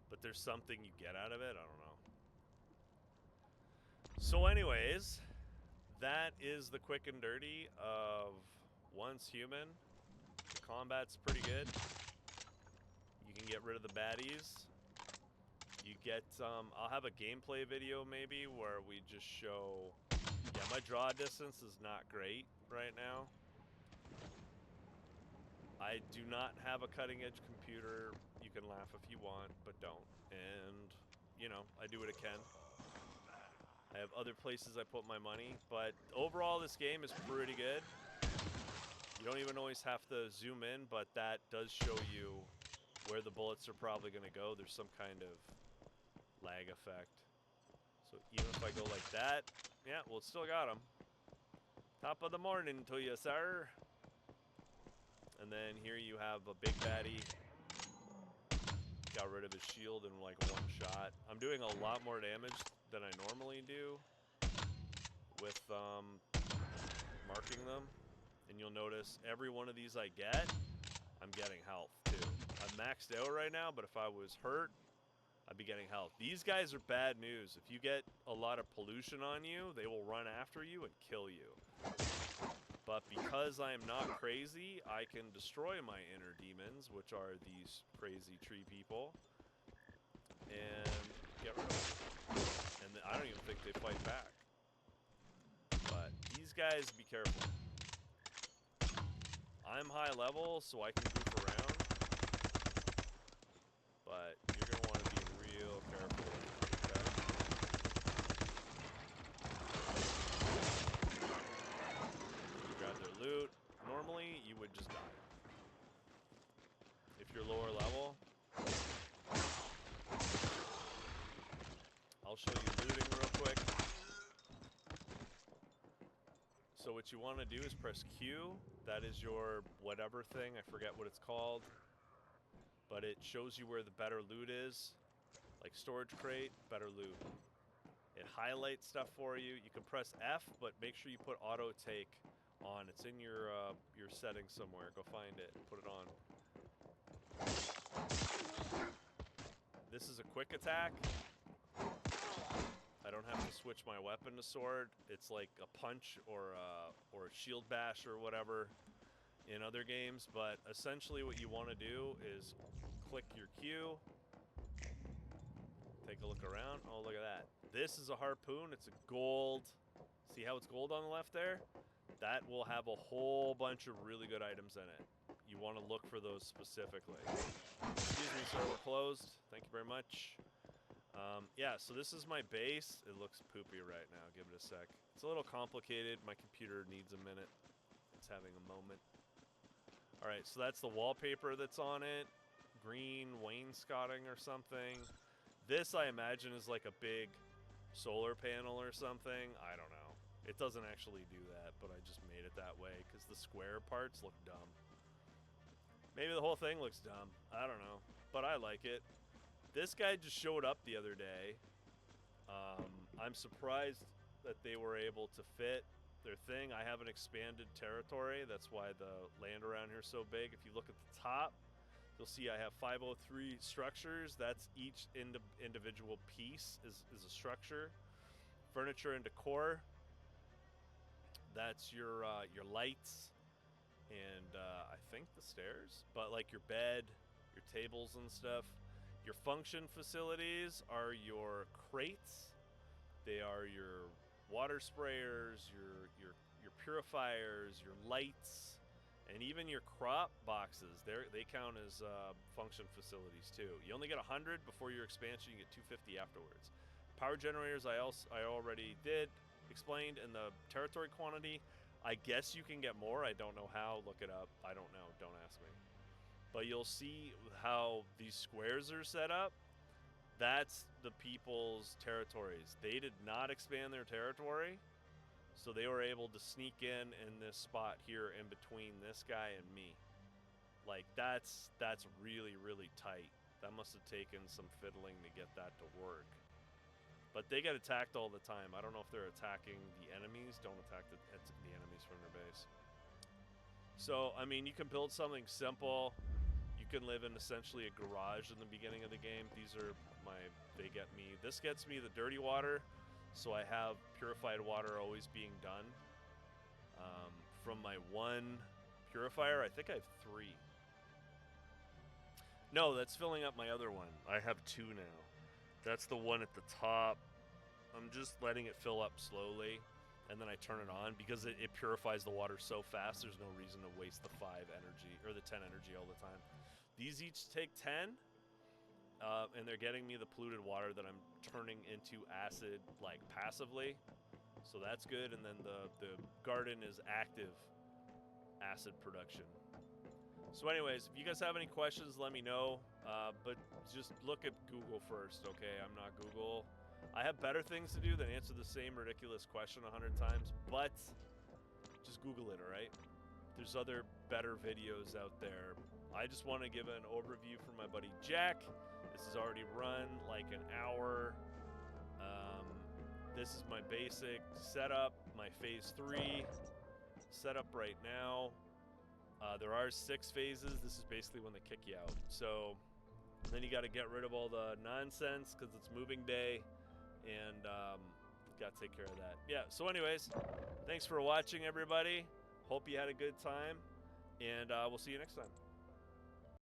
But there's something you get out of it. I don't know. So anyways, that is the quick and dirty of Once Human. The combat's pretty good. You can get rid of the baddies. You get, I'll have a gameplay video maybe where we just show, yeah, my draw distance is not great right now. I do not have a cutting edge computer. You can laugh if you want, but don't. And, you know, I do what I can. I have other places I put my money, but overall this game is pretty good. You don't even always have to zoom in, but that does show you where the bullets are probably going to go. There's some kind of lag effect. So even if I go like that, yeah, well, it still got him. Top of the morning to you, sir. And then here you have a big baddie. Got rid of his shield in like one shot. I'm doing a lot more damage than I normally do with marking them. And you'll notice every one of these I get, I'm getting health too. I'm maxed out right now, but if I was hurt, I'd be getting health. These guys are bad news. If you get a lot of pollution on you, they will run after you and kill you. But because I am not crazy, I can destroy my inner demons, which are these crazy tree people, and get rid of them. And I don't even think they fight back. But these guys, be careful. I'm high level, so I can goof around. But you're going to want to be real careful. Okay? You grab their loot. Normally, you would just die. If you're lower level, I'll show you looting real quick. So what you want to do is press Q. That is your whatever thing. I forget what it's called. But it shows you where the better loot is. Like storage crate, better loot. It highlights stuff for you. You can press F, but make sure you put auto take on. It's in your settings somewhere. Go find it and put it on. This is a quick attack. I don't have to switch my weapon to sword. It's like a punch or a shield bash or whatever in other games. But essentially what you want to do is click your Q, Take a look around. Oh, look at that. This is a harpoon. It's a gold. See how it's gold on the left there? That will have a whole bunch of really good items in it. You want to look for those specifically. Excuse me, sir, we're closed. Thank you very much. Yeah, so this is my base. It looks poopy right now. Give it a sec. It's a little complicated. My computer needs a minute. It's having a moment. All right, so that's the wallpaper that's on it. Green wainscoting or something. This, I imagine, is like a big solar panel or something. I don't know. It doesn't actually do that, but I just made it that way because the square parts look dumb. Maybe the whole thing looks dumb. I don't know, but I like it. This guy just showed up the other day. I'm surprised that they were able to fit their thing. I have an expanded territory. That's why the land around here is so big. If you look at the top, you'll see I have 503 structures. That's each individual piece is a structure. Furniture and decor. That's your lights and I think the stairs. But like your bed, your tables and stuff. Your function facilities are your crates. They are your water sprayers, your purifiers, your lights, and even your crop boxes. They count as function facilities too. You only get 100 before your expansion. You get 250 afterwards. Power generators I already explained, and the territory quantity. I guess you can get more. I don't know how. Look it up. I don't know. Don't ask me. But you'll see how these squares are set up. That's the people's territories. They did not expand their territory, so they were able to sneak in this spot here in between this guy and me. Like, that's really, really tight. That must have taken some fiddling to get that to work. But they get attacked all the time. I don't know if they're attacking the enemies. Don't attack the enemies from their base. So, I mean, you can build something simple. You can live in essentially a garage in the beginning of the game. These are they get me. This gets me the dirty water, so I have purified water always being done. From my one purifier, I think I have 3. No, that's filling up my other one. I have 2 now. That's the one at the top. I'm just letting it fill up slowly, and then I turn it on because it purifies the water so fast. There's no reason to waste the 5 energy or the 10 energy all the time. These each take 10, and they're getting me the polluted water that I'm turning into acid, like, passively. So that's good, and then the garden is active acid production. So anyways, if you guys have any questions, let me know, but just look at Google first, okay? I'm not Google. I have better things to do than answer the same ridiculous question 100 times, but just Google it, all right? There's other better videos out there. I just want to give an overview from my buddy Jack. This has already run like an hour. This is my basic setup, my phase 3 setup right now. There are 6 phases. This is basically when they kick you out. So then you got to get rid of all the nonsense because it's moving day, and got to take care of that. Yeah, so anyways, thanks for watching, everybody. Hope you had a good time, and we'll see you next time.